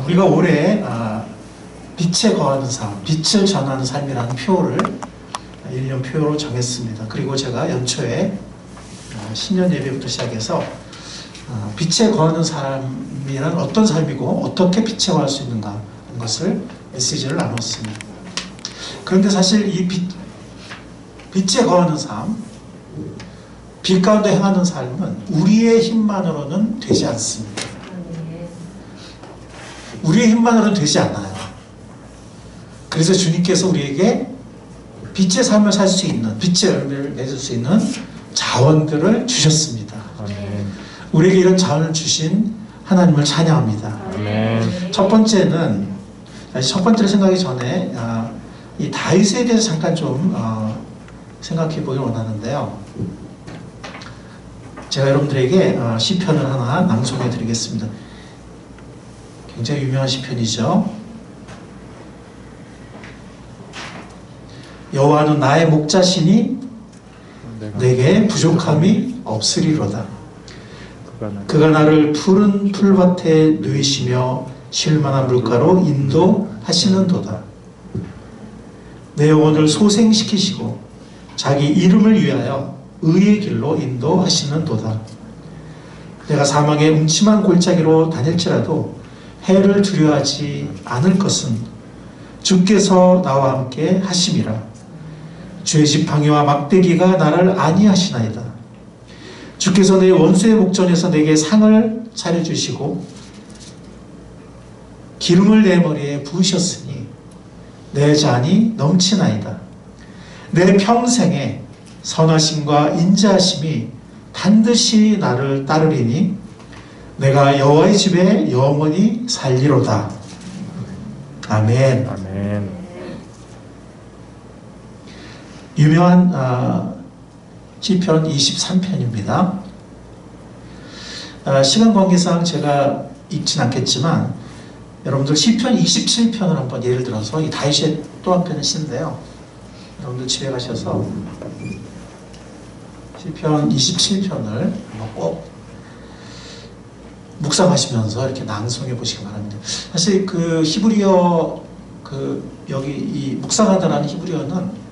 우리가 올해 빛에 거하는 삶, 빛을 전하는 삶이라는 표어를 1년 표어로 정했습니다. 그리고 제가 연초에 신년 예배부터 시작해서 빛에 거하는 삶이란 어떤 삶이고 어떻게 빛에 거할 수 있는가 하는 것을 메시지를 나눴습니다. 그런데 사실 이 빛에 거하는 삶, 빛 가운데 행하는 삶은 우리의 힘만으로는 되지 않습니다. 우리의 힘만으로는 되지 않아요. 그래서 주님께서 우리에게 빛의 삶을 살 수 있는, 빛의 열매를 맺을 수 있는 자원들을 주셨습니다. 아멘. 우리에게 이런 자원을 주신 하나님을 찬양합니다. 아멘. 첫 번째는, 첫 번째를 생각하기 전에 이 다윗에 대해서 잠깐 좀 생각해 보길 원하는데요. 제가 여러분들에게 시편을 하나 낭송해 드리겠습니다. 굉장히 유명한 시편이죠. 여호와는 나의 목자시니 내게 부족함이 없으리로다. 그가 나를 푸른 풀밭에 누이시며 쉴만한 물가로 인도하시는도다. 내 영혼을 소생시키시고 자기 이름을 위하여 의의 길로 인도하시는도다. 내가 사망의 음침한 골짜기로 다닐지라도 해를 두려워하지 않을 것은 주께서 나와 함께 하심이라. 주의 지팡이와 막대기가 나를 안위하시나이다. 주께서 내 원수의 목전에서 내게 상을 차려주시고 기름을 내 머리에 부으셨으니 내 잔이 넘치나이다. 내 평생에 선하심과 인자하심이 반드시 나를 따르리니 내가 여호와의 집에 영원히 살리로다. 아멘. 아멘. 유명한 시편 23편입니다. 시간 관계상 제가 읽진 않겠지만 여러분들 시편 27편을 한번 예를 들어서 이 다윗의 또 한 편을 쓰는데요. 여러분들 집에 가셔서 시편 27편을 꼭 묵상하시면서 이렇게 낭송해 보시기 바랍니다. 사실 그 히브리어 여기 이 묵상하다라는 히브리어는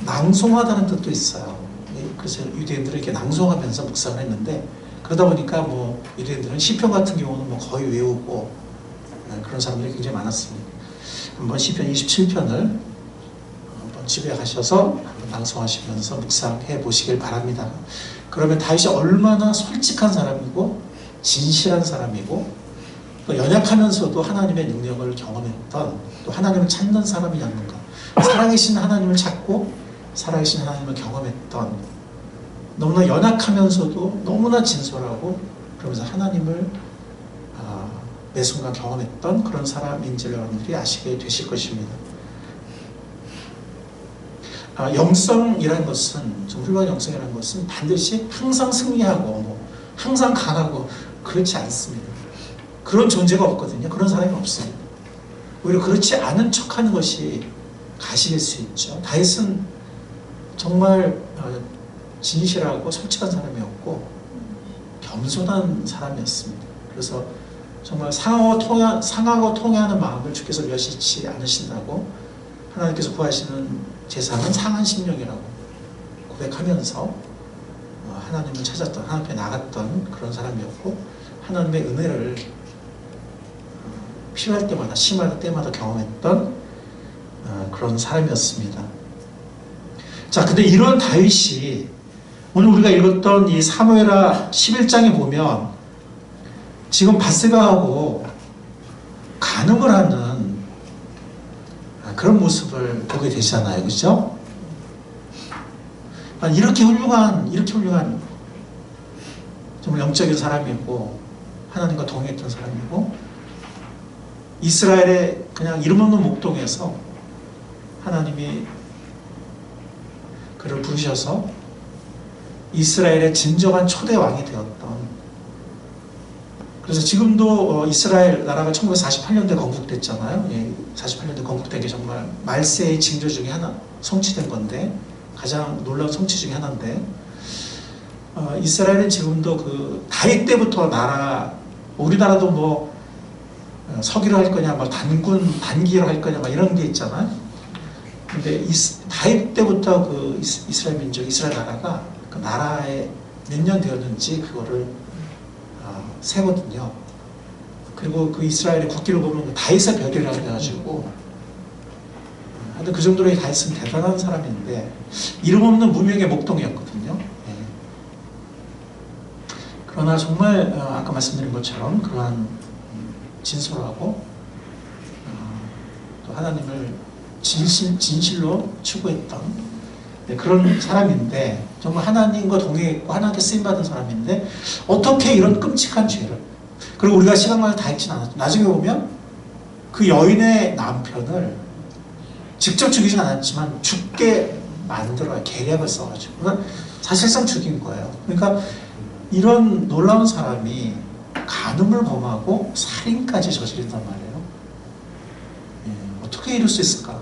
낭송하다는 뜻도 있어요. 그래서 유대인들은 이렇게 낭송하면서 묵상을 했는데 그러다 보니까 뭐 유대인들은 시편 같은 경우는 뭐 거의 외우고 그런 사람들이 굉장히 많았습니다. 한번 시편 27편을 한번 집에 가셔서 한번 낭송하시면서 묵상해 보시길 바랍니다. 그러면 다윗이 얼마나 솔직한 사람이고 진실한 사람이고 또 연약하면서도 하나님의 능력을 경험했던 또 하나님을 찾는 사람이었는가, 살아계신 하나님을 찾고 살아계신 하나님을 경험했던, 너무나 연약하면서도 너무나 진솔하고 그러면서 하나님을 매 순간 경험했던 그런 사람인지를 여러분들이 아시게 되실 것입니다. 영성이라는 것은, 좀 훌륭한 영성이라는 것은 반드시 항상 승리하고 항상 강하고 그렇지 않습니다. 그런 존재가 없거든요. 그런 사람이 없습니다. 오히려 그렇지 않은 척하는 것이 가시일 수 있죠. 다윗은 정말 진실하고 솔직한 사람이었고 겸손한 사람이었습니다. 그래서 정말 상하고 통해하는 마음을 주께서 멸시치 않으신다고, 하나님께서 구하시는 제사는 상한 심령이라고 고백하면서 하나님을 찾았던, 하나님 앞에 나갔던 그런 사람이었고 하나님의 은혜를 필요할 때마다, 심할 때마다 경험했던 그런 사람이었습니다. 자, 근데 이런 다윗이 오늘 우리가 읽었던 이 사무엘하 11장에 보면 지금 밧세바하고 간음을 하는 그런 모습을 보게 되잖아요. 그렇죠? 이렇게 훌륭한 정말 영적인 사람이고 하나님과 동행했던 사람이고 이스라엘의 그냥 이름 없는 목동에서 하나님이 그를 부르셔서 이스라엘의 진정한 초대 왕이 되었던, 그래서 지금도 이스라엘 나라가 1948년도에 건국됐잖아요. 48년도에 건국된 게 정말 말세의 징조 중에 하나, 성취된 건데, 가장 놀라운 성취 중에 하나인데, 이스라엘은 지금도 그 다윗 때부터 우리나라도 뭐 서기로 할 거냐, 뭐 단기로 할 거냐, 막 이런 게 있잖아요. 근데 다윗 때부터 그 이스라엘 민족, 이스라엘 나라가 그 나라에 몇 년 되었는지 그거를 세거든요. 그리고 그 이스라엘의 국기를 보면 그 다윗의 별이라고 해가지고, 하여튼 그 정도로 다윗은 대단한 사람인데 이름 없는 무명의 목동이었거든요. 예. 그러나 정말 아까 말씀드린 것처럼 그러한 진솔하고 또 하나님을 진실로 추구했던 그런 사람인데, 정말 하나님과 동행했고 하나님께 쓰임받은 사람인데 어떻게 이런 끔찍한 죄를, 그리고 우리가 시간만을 다 읽지는 않았죠. 나중에 보면 그 여인의 남편을 직접 죽이진 않았지만 죽게 만들어요. 계략을 써가지고. 그러니까 사실상 죽인 거예요. 그러니까 이런 놀라운 사람이 간음을 범하고 살인까지 저지른단 말이에요. 예, 어떻게 이럴 수 있을까?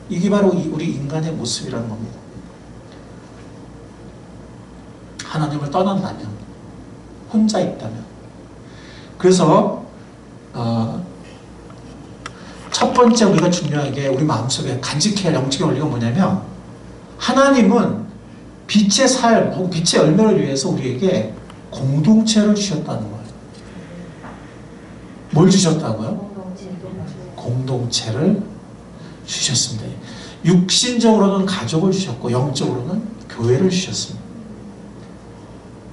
이게 바로 우리 인간의 모습이라는 겁니다. 하나님을 떠난다면, 혼자 있다면. 그래서 첫 번째 우리가 중요하게 우리 마음속에 간직해야 할 영적인 원리가 뭐냐면, 하나님은 빛의 삶 혹은 빛의 열매를 위해서 우리에게 공동체를 주셨다는 거예요. 뭘 주셨다고요? 공동체를 주셨습니다. 육신적으로는 가족을 주셨고 영적으로는 교회를 주셨습니다.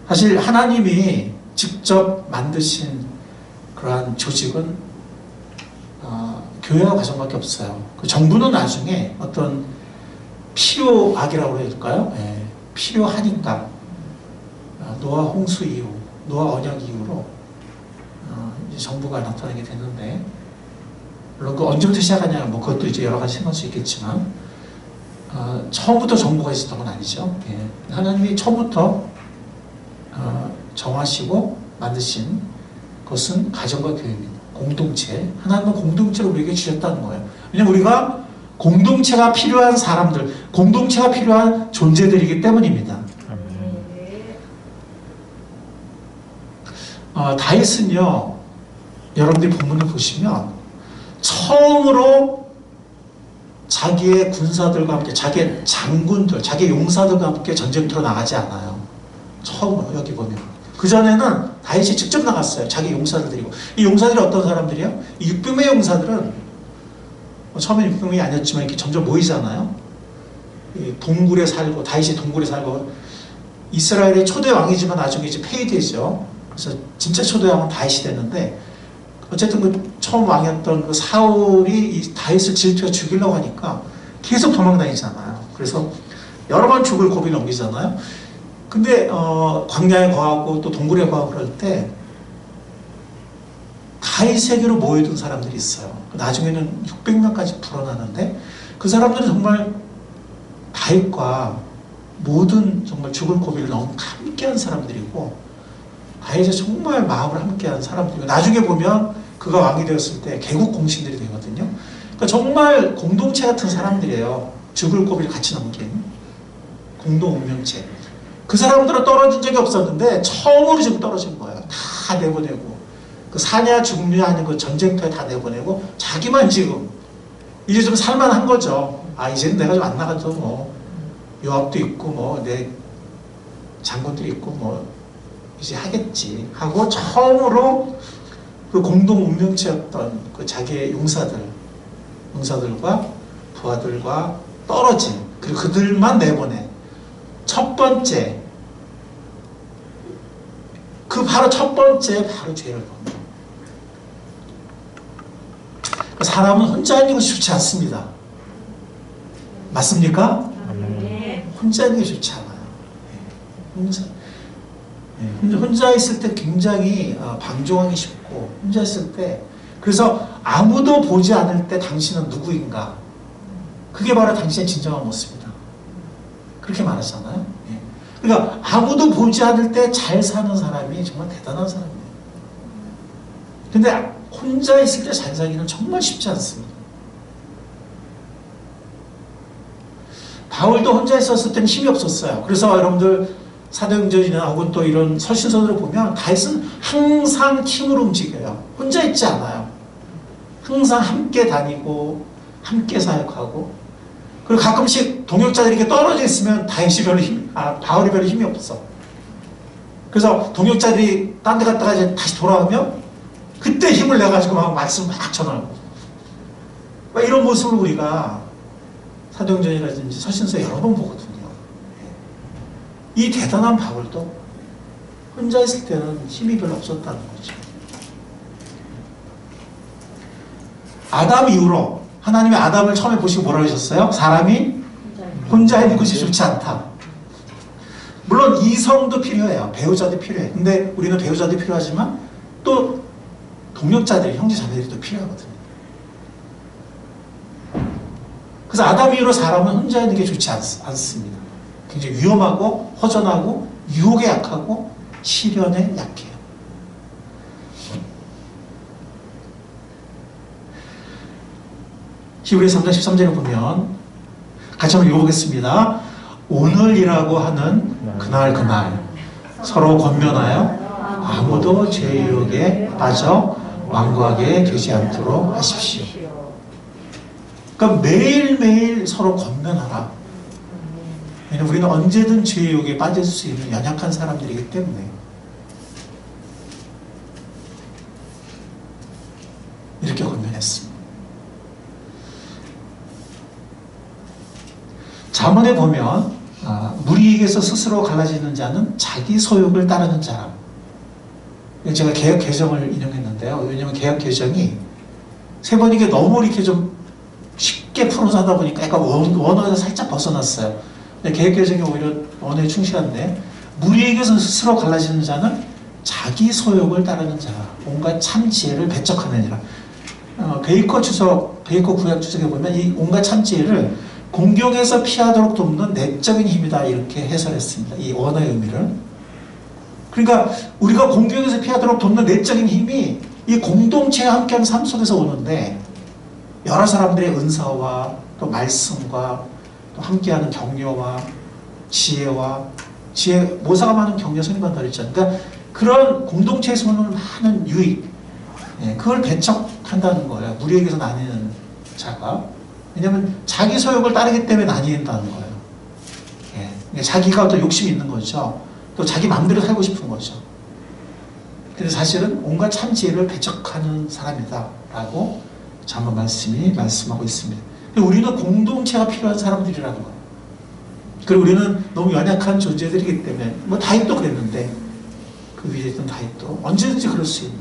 사실 하나님이 직접 만드신 그러한 조직은 교회와 가정밖에 없어요. 그 정부는 나중에 어떤 필요악이라고 해야 될까요? 예, 필요하니까 노아 홍수 이후, 노아 언약 이후로 이제 정부가 나타나게 됐는데, 물론 그 언제부터 시작하냐, 뭐 그것도 이제 여러 가지 생각할 수 있겠지만 처음부터 정부가 있었던 건 아니죠. 예, 하나님이 처음부터 정하시고 만드신 것은 가정과 교회입니다. 공동체. 하나님은 공동체를 우리에게 주셨다는 거예요. 왜냐하면 우리가 공동체가 필요한 사람들, 공동체가 필요한 존재들이기 때문입니다. 다윗은요, 여러분들이 본문을 보시면 처음으로 자기의 군사들과 함께, 자기의 장군들, 자기의 용사들과 함께 전쟁터로 나가지 않아요. 처음으로. 여기 보면 그전에는 다윗이 직접 나갔어요. 자기 용사들 데리고. 이 용사들이 어떤 사람들이요? 이 600명의 용사들은 처음엔 600명이 아니었지만 이렇게 점점 모이잖아요. 동굴에 살고, 다윗이 동굴에 살고, 이스라엘의 초대 왕이지만 나중에 이제 폐위되죠. 그래서 진짜 초대 왕은 다윗이 됐는데, 어쨌든 그 처음 왕이었던 그 사울이 이 다윗을 질투해 죽이려고 하니까 계속 도망다니잖아요. 그래서 여러 번 죽을 고비를 넘기잖아요. 근데 광야에 거하고 또 동굴에 거하고 그럴 때 다윗에게로 모여든 사람들이 있어요. 나중에는 600명까지 불어나는데, 그 사람들은 정말 다윗과 모든 정말 죽을 고비를 너무 함께한 사람들이고, 다윗의 정말 마음을 함께한 사람들이고, 나중에 보면 그가 왕이 되었을 때 개국 공신들이 되거든요. 그러니까 정말 공동체 같은 사람들이에요. 죽을 고비를 같이 넘긴 공동 운명체. 그 사람들은 떨어진 적이 없었는데 처음으로 지금 떨어진 거예요. 다 내보내고, 그 사냐 죽냐 하는 그 전쟁터에 다 내보내고 자기만 지금 이제 좀 살만한 거죠. 이제는 내가 좀 안 나가도 뭐 요압도 있고 뭐 내 장군들이 있고 뭐 이제 하겠지 하고 처음으로 그 공동 운명체였던 그 자기의 용사들과 부하들과 떨어진, 그리고 그들만 내보내. 첫 번째, 바로 첫 번째 바로 죄를 범합니다. 사람은 혼자 있는 것이 좋지 않습니다. 맞습니까? 혼자 있는 게 좋지 않아요. 혼자 있을 때 굉장히 방종하기 쉽고, 혼자 있을 때, 그래서 아무도 보지 않을 때 당신은 누구인가, 그게 바로 당신의 진정한 모습이다. 그렇게 말하잖아요. 그러니까 아무도 보지 않을 때 잘 사는 사람이 정말 대단한 사람이에요. 근데 혼자 있을 때 잘 살기는 정말 쉽지 않습니다. 바울도 혼자 있었을 때는 힘이 없었어요. 그래서 여러분들 사도행전이나 혹은 또 이런 서신서들을 보면 다윗은 항상 팀으로 움직여요. 혼자 있지 않아요. 항상 함께 다니고 함께 사역하고, 그리고 가끔씩 동역자들이 이렇게 떨어져 있으면 바울이 별로 힘이 없어. 그래서 동역자들이 딴 데 갔다가 이제 다시 돌아오면 그때 힘을 내가지고 막 말씀 막 전하고, 막 이런 모습을 우리가 사도행전이라든지 서신서에 여러 번 보거든요. 이 대단한 바울도 혼자 있을 때는 힘이 별로 없었다는 거죠. 아담 이후로 하나님이 아담을 처음에 보시고 뭐라고 하셨어요? 사람이 혼자 있는 것이 좋지 않다. 물론 이성도 필요해요. 배우자도 필요해. 근데 우리는 배우자도 필요하지만 또 동역자들, 형제 자매들이 또 필요하거든요. 그래서 아담 이후로 사람은 혼자 있는 게 좋지 않습니다. 굉장히 위험하고 허전하고 유혹에 약하고 시련에 약해요. 히브리서 3장 13절에 보면 같이 한번 읽어보겠습니다. 오늘이라고 하는 그날 서로 권면하여 아무도 죄의 유혹에 빠져 완고하게 되지 않도록 하십시오. 그러니까 매일매일 서로 권면하라. 왜냐하면 우리는 언제든 죄의 유혹에 빠질 수 있는 연약한 사람들이기 때문에. 이렇게 권면했습니다. 잠언에 보면 무리에게서 스스로 갈라지는 자는 자기 소욕을 따르는 자라. 제가 개역 개정을 인용했는데요. 왜냐하면 개역 개정이 세 번 이게 너무 이렇게 좀 쉽게 풀어서 하다 보니까 약간 원어에서 살짝 벗어났어요. 개역 개정이 오히려 원어에 충실한데, 무리에게서 스스로 갈라지는 자는 자기 소욕을 따르는 자라. 온갖 참 지혜를 배척하느니라. 베이커 구약 주석에 보면 이 온갖 참 지혜를 공경에서 피하도록 돕는 내적인 힘이다, 이렇게 해설했습니다. 이 원어의 의미를. 그러니까 우리가 공경에서 피하도록 돕는 내적인 힘이 이 공동체와 함께하는 삶 속에서 오는데, 여러 사람들의 은사와 또 말씀과 또 함께하는 격려와 지혜, 모사가 많은 격려 성경만 다르잖아요. 그러니까 그런 공동체에서 오는 많은 유익, 그걸 배척한다는 거예요. 무리에게서 나뉘는 자가. 왜냐하면 자기 소욕을 따르기 때문에 나뉜다는 거예요. 자기가 또 욕심이 있는 거죠. 또 자기 마음대로 살고 싶은 거죠. 근데 사실은 온갖 참 지혜를 배척하는 사람이다 라고 잠언 말씀이 말씀하고 있습니다. 우리는 공동체가 필요한 사람들이라는 거예요. 그리고 우리는 너무 연약한 존재들이기 때문에, 다윗도 그랬는데, 그 위에 있던 다윗도 언제든지 그럴 수 있는,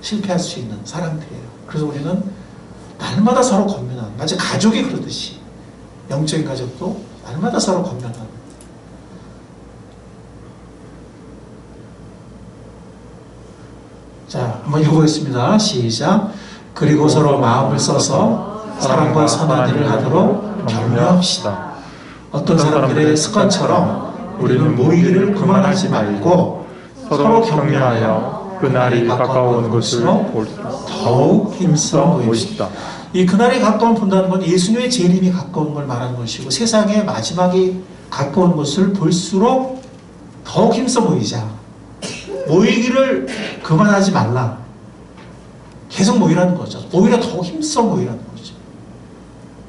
실패할 수 있는 사람들이에요. 그래서 우리는 날마다 서로 권면하는, 마치 가족이 그러듯이, 영적인 가족도 날마다 서로 권면하는. 자, 한번 읽어보겠습니다. 시작. 그리고 서로 마음을 써서 사랑과 선한 일을 하도록 격려합시다. 어떤 사람들의 습관처럼 우리는 모이기를 그만하지 말고 서로 격려하여 그날이 가까운 것을 볼수록 더욱 힘써 모이시다. 이 그날이 가까운 본다는 건 예수님의 재림이 가까운 걸 말하는 것이고, 세상의 마지막이 가까운 것을 볼수록 더욱 힘써 모이자. 모이기를 그만하지 말라. 계속 모이라는 거죠. 오히려 더욱 힘써 모이라는 거죠.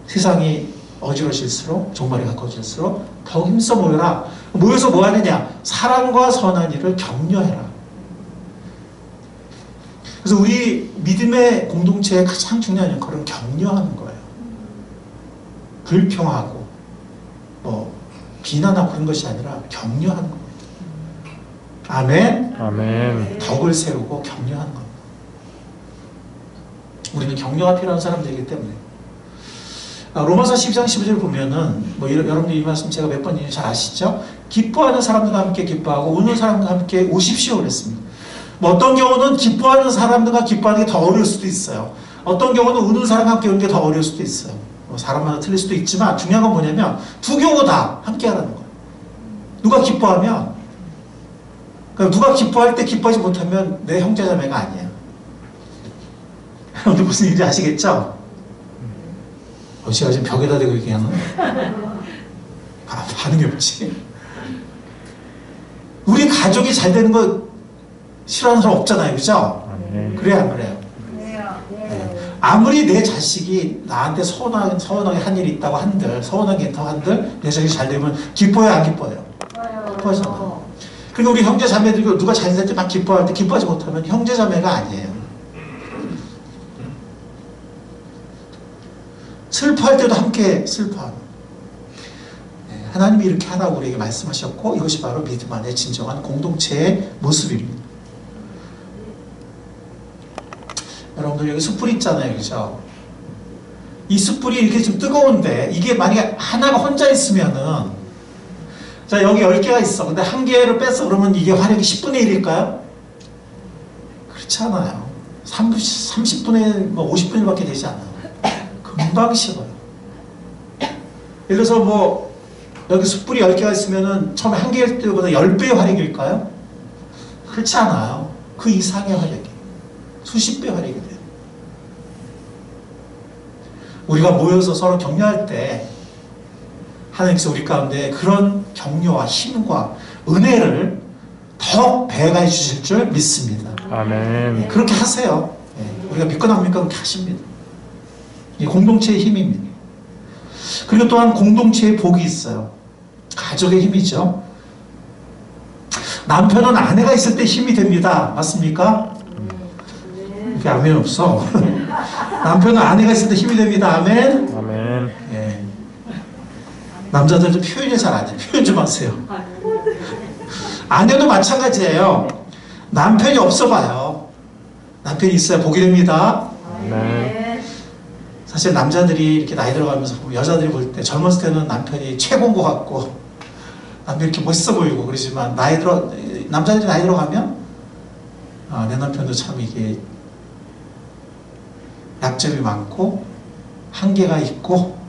세상이 어지러질수록, 종말이 가까워질수록 더욱 힘써 모여라. 모여서 뭐 하느냐? 사랑과 선한 일을 격려해라. 그래서 우리 믿음의 공동체의 가장 중요한 역할은 격려하는 거예요. 불평하고 비난하고 그런 것이 아니라 격려하는 겁니다. 아멘. 아멘. 덕을 세우고 격려하는 겁니다. 우리는 격려가 필요한 사람들이기 때문에. 로마서 12장 15절 보면은 여러분들 이 말씀 제가 몇 번 잘 아시죠? 기뻐하는 사람들과 함께 기뻐하고 우는 사람들과 함께 우십시오 그랬습니다. 어떤 경우는 기뻐하는 사람들과 기뻐하는 게 더 어려울 수도 있어요. 어떤 경우는 우는 사람과 함께 우는 게 더 어려울 수도 있어요. 사람마다 틀릴 수도 있지만 중요한 건 뭐냐면 두 경우 다 함께 하라는 거예요. 누가 기뻐하면, 그러니까 누가 기뻐할 때 기뻐하지 못하면 내 형제자매가 아니야. 여러분들 무슨 일인지 아시겠죠? 제가 지금 벽에다 대고 얘기하는 반응이 없지. 우리 가족이 잘 되는 거 싫어하는 사람 없잖아요, 그죠? 그래요, 안 그래요? 네. 아무리 내 자식이 나한테 서운하게 한 일이 있다고 한들, 서운하게 있다고 한들 내 자식이 잘 되면 기뻐요, 안 기뻐요? 기뻐하잖아. 그리고 우리 형제 자매들이 누가 잘 될 때 막 기뻐할 때 기뻐하지 못하면 형제 자매가 아니에요. 슬퍼할 때도 함께 슬퍼하는. 하나님이 이렇게 하라고 우리에게 말씀하셨고 이것이 바로 믿음 안에 진정한 공동체의 모습입니다. 여러분들 여기 숯불 있잖아요, 그죠? 이 숯불이 이렇게 좀 뜨거운데 이게 만약에 하나가 혼자 있으면은, 자 여기 10개가 있어. 근데 한 개를 뺐어 그러면 이게 화력이 10분의 1일까요? 그렇지 않아요. 30분의 뭐 50분의 1밖에 되지 않아요. 금방 식어요. 예를 들어서 뭐 여기 숯불이 10개가 있으면은 처음에 한 개일 때보다 10배의 화력일까요? 그렇지 않아요. 그 이상의 화력이, 수십 배 화력이 돼요. 우리가 모여서 서로 격려할 때 하나님께서 우리 가운데 그런 격려와 힘과 은혜를 더 배가해 주실 줄 믿습니다. 아멘. 그렇게 하세요. 우리가 믿고 납니까? 그렇게 하십니다. 이 공동체의 힘입니다. 그리고 또한 공동체의 복이 있어요. 가족의 힘이죠. 남편은 아내가 있을 때 힘이 됩니다. 맞습니까? 이렇게 아멘 없어. 남편은 아내가 있을 때 힘이 됩니다. 아멘. 아멘. 예. 남자들도 표현이 잘 안 돼요. 표현 좀 하세요. 아내도 마찬가지예요. 남편이 없어 봐요. 남편이 있어야 복이 됩니다. 아멘. 사실 남자들이 이렇게 나이 들어가면서 보면 여자들이 볼 때 젊었을 때는 남편이 최고인 것 같고 남편이 이렇게 멋있어 보이고 그러지만 남자들이 나이 들어가면 내 남편도 참 이게 약점이 많고 한계가 있고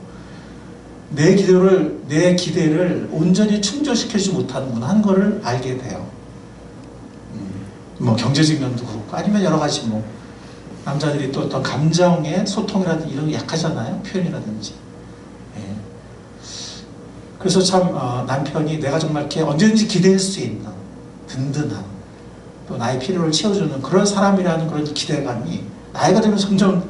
내 기대를 온전히 충족시키지 못하는구나 하는 거를 알게 돼요. 뭐 경제적 면도 그렇고 아니면 여러 가지 뭐 남자들이 또 어떤 감정의 소통이라든지 이런 게 약하잖아요. 표현이라든지. 예. 그래서 참 남편이 내가 정말 이렇게 언제든지 기대할 수 있는 든든한 또 나의 필요를 채워주는 그런 사람이라는 그런 기대감이 나이가 들면서 점점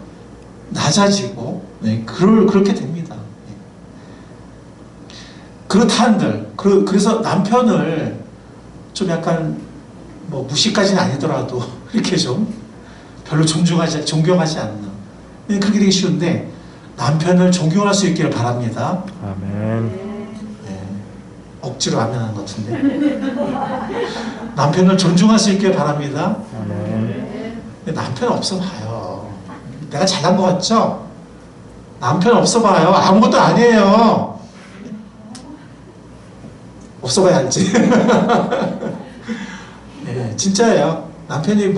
낮아지고 그렇게 됩니다. 예. 그렇다 한들 그래서 남편을 좀 약간 뭐 무시까지는 아니더라도 이렇게 좀 별로 존경하지 않는 그렇게 되기 쉬운데 남편을 존경할 수 있기를 바랍니다. 아멘. 네. 억지로 아멘하는 것 같은데 남편을 존중할 수 있기를 바랍니다. 아멘. 근데 남편 없어 봐요. 내가 잘난 것 같죠? 남편 없어 봐요. 아무것도 아니에요. 없어 봐야 알지. 네, 진짜예요. 남편이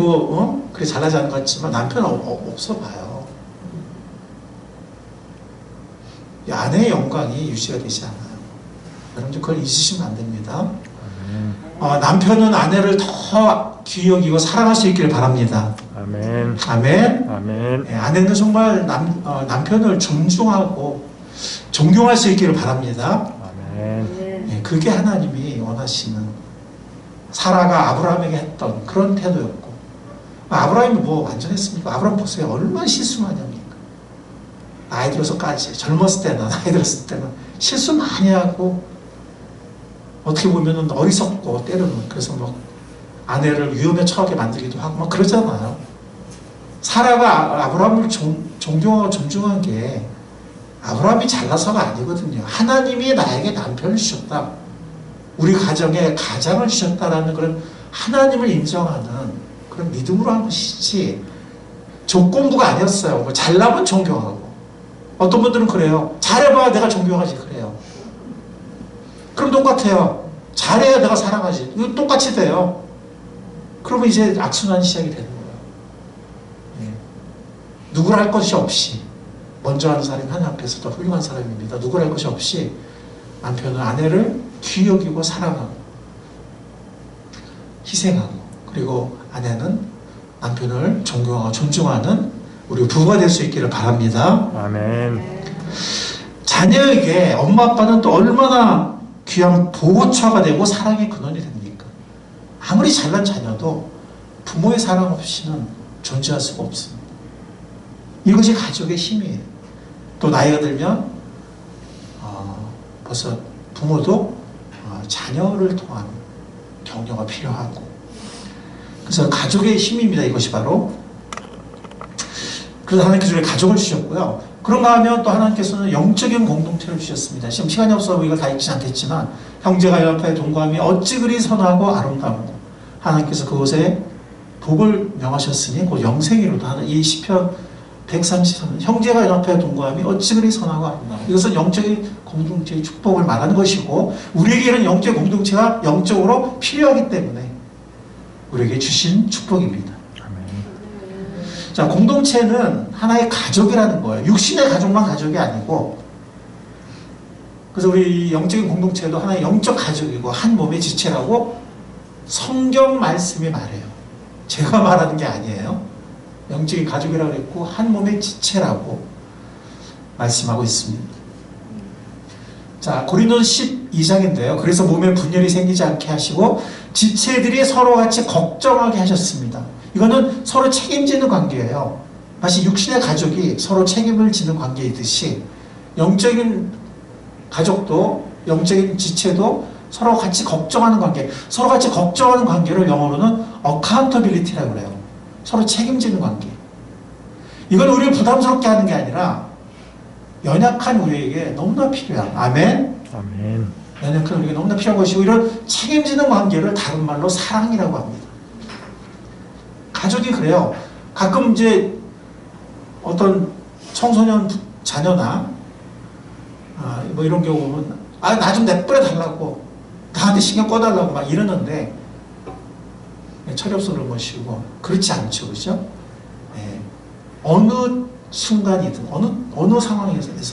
그래 잘나지 않은 것 같지만 남편 없어 봐요. 이 아내의 영광이 유지가 되지 않아요. 여러분들 그걸 잊으시면 안 됩니다. 남편은 아내를 더 귀히 여기고 사랑할 수 있기를 바랍니다. 아멘. 아멘. 아멘. 네, 아내는 정말 남편을 존중하고 존경할 수 있기를 바랍니다. 아멘. 네, 그게 하나님이 원하시는 사라가 아브라함에게 했던 그런 태도였고 아브라함이 뭐 완전했습니까? 아브라함 보세요. 얼마나 실수 많이 합니까? 나이 들어서까지 젊었을 때나 나이 들었을 때는 실수 많이 하고 어떻게 보면 어리석고 때로는 그래서 막 아내를 위험에 처하게 만들기도 하고 막 그러잖아요. 사라가 아브라함을 존경하고 존중한 게 아브라함이 잘나서가 아니거든요. 하나님이 나에게 남편을 주셨다. 우리 가정에 가장을 주셨다라는 그런 하나님을 인정하는 그런 믿음으로 한 것이지 조건부가 아니었어요. 뭐 잘나면 존경하고 어떤 분들은 그래요. 잘해봐야 내가 존경하지 그래요. 그럼 똑같아요. 잘해야 내가 사랑하지. 이거 똑같이 돼요. 그러면 이제 악순환이 시작이 되는 거예요. 예. 누구를 할 것이 없이 먼저 하는 사람이 하나님 앞에서 더 훌륭한 사람입니다. 누구를 할 것이 없이 남편은 아내를 귀히 여기고 사랑하고 희생하고 그리고 아내는 남편을 존경하고 존중하는 우리 부부가 될 수 있기를 바랍니다. 아멘. 자녀에게 엄마 아빠는 또 얼마나 귀한 보호처가 되고 사랑의 근원이 됩니까? 아무리 잘난 자녀도 부모의 사랑 없이는 존재할 수가 없습니다. 이것이 가족의 힘이에요. 또 나이가 들면 벌써 부모도 자녀를 통한 격려가 필요하고, 그래서 가족의 힘입니다. 이것이 바로. 그래서 하나님께서 우리 가족을 주셨고요. 그런가 하면 또 하나님께서는 영적인 공동체를 주셨습니다. 지금 시간이 없어서 이걸 다 읽지 않겠지만, 형제가 연합하여 동거함이 어찌 그리 선하고 아름다운가. 하나님께서 그곳에 복을 명하셨으니 곧 영생이로도 하는 이 시편 133년 형제가 연합하여 동거함이 어찌 그리 선하고 아름다운가. 이것은 영적인 공동체의 축복을 말하는 것이고, 우리에게는 영적 공동체가 영적으로 필요하기 때문에 우리에게 주신 축복입니다. 자, 공동체는 하나의 가족이라는 거예요. 육신의 가족만 가족이 아니고, 그래서 우리 영적인 공동체도 하나의 영적 가족이고 한 몸의 지체라고 성경 말씀이 말해요. 제가 말하는 게 아니에요. 영적인 가족이라고 했고 한 몸의 지체라고 말씀하고 있습니다. 자, 고린도서 12장인데요. 그래서 몸에 분열이 생기지 않게 하시고 지체들이 서로 같이 걱정하게 하셨습니다. 이거는 서로 책임지는 관계예요. 마치 육신의 가족이 서로 책임을 지는 관계이듯이 영적인 가족도, 영적인 지체도 서로 같이 걱정하는 관계, 서로 같이 걱정하는 관계를 영어로는 accountability라고 그래요. 서로 책임지는 관계. 이건 우리를 부담스럽게 하는 게 아니라 연약한 우리에게 너무나 필요한, 아멘? 아멘. 연약한 우리에게 너무나 필요한 것이고, 이런 책임지는 관계를 다른 말로 사랑이라고 합니다. 가족이 그래요. 가끔 이제 어떤 청소년 자녀나 뭐 이런 경우 보면 나 좀 내버려 달라고, 나한테 신경 꺼달라고 막 이러는데 철이 없어 그런 것이고, 그렇지 않죠. 그죠? 네. 어느 순간이든 어느 상황에서든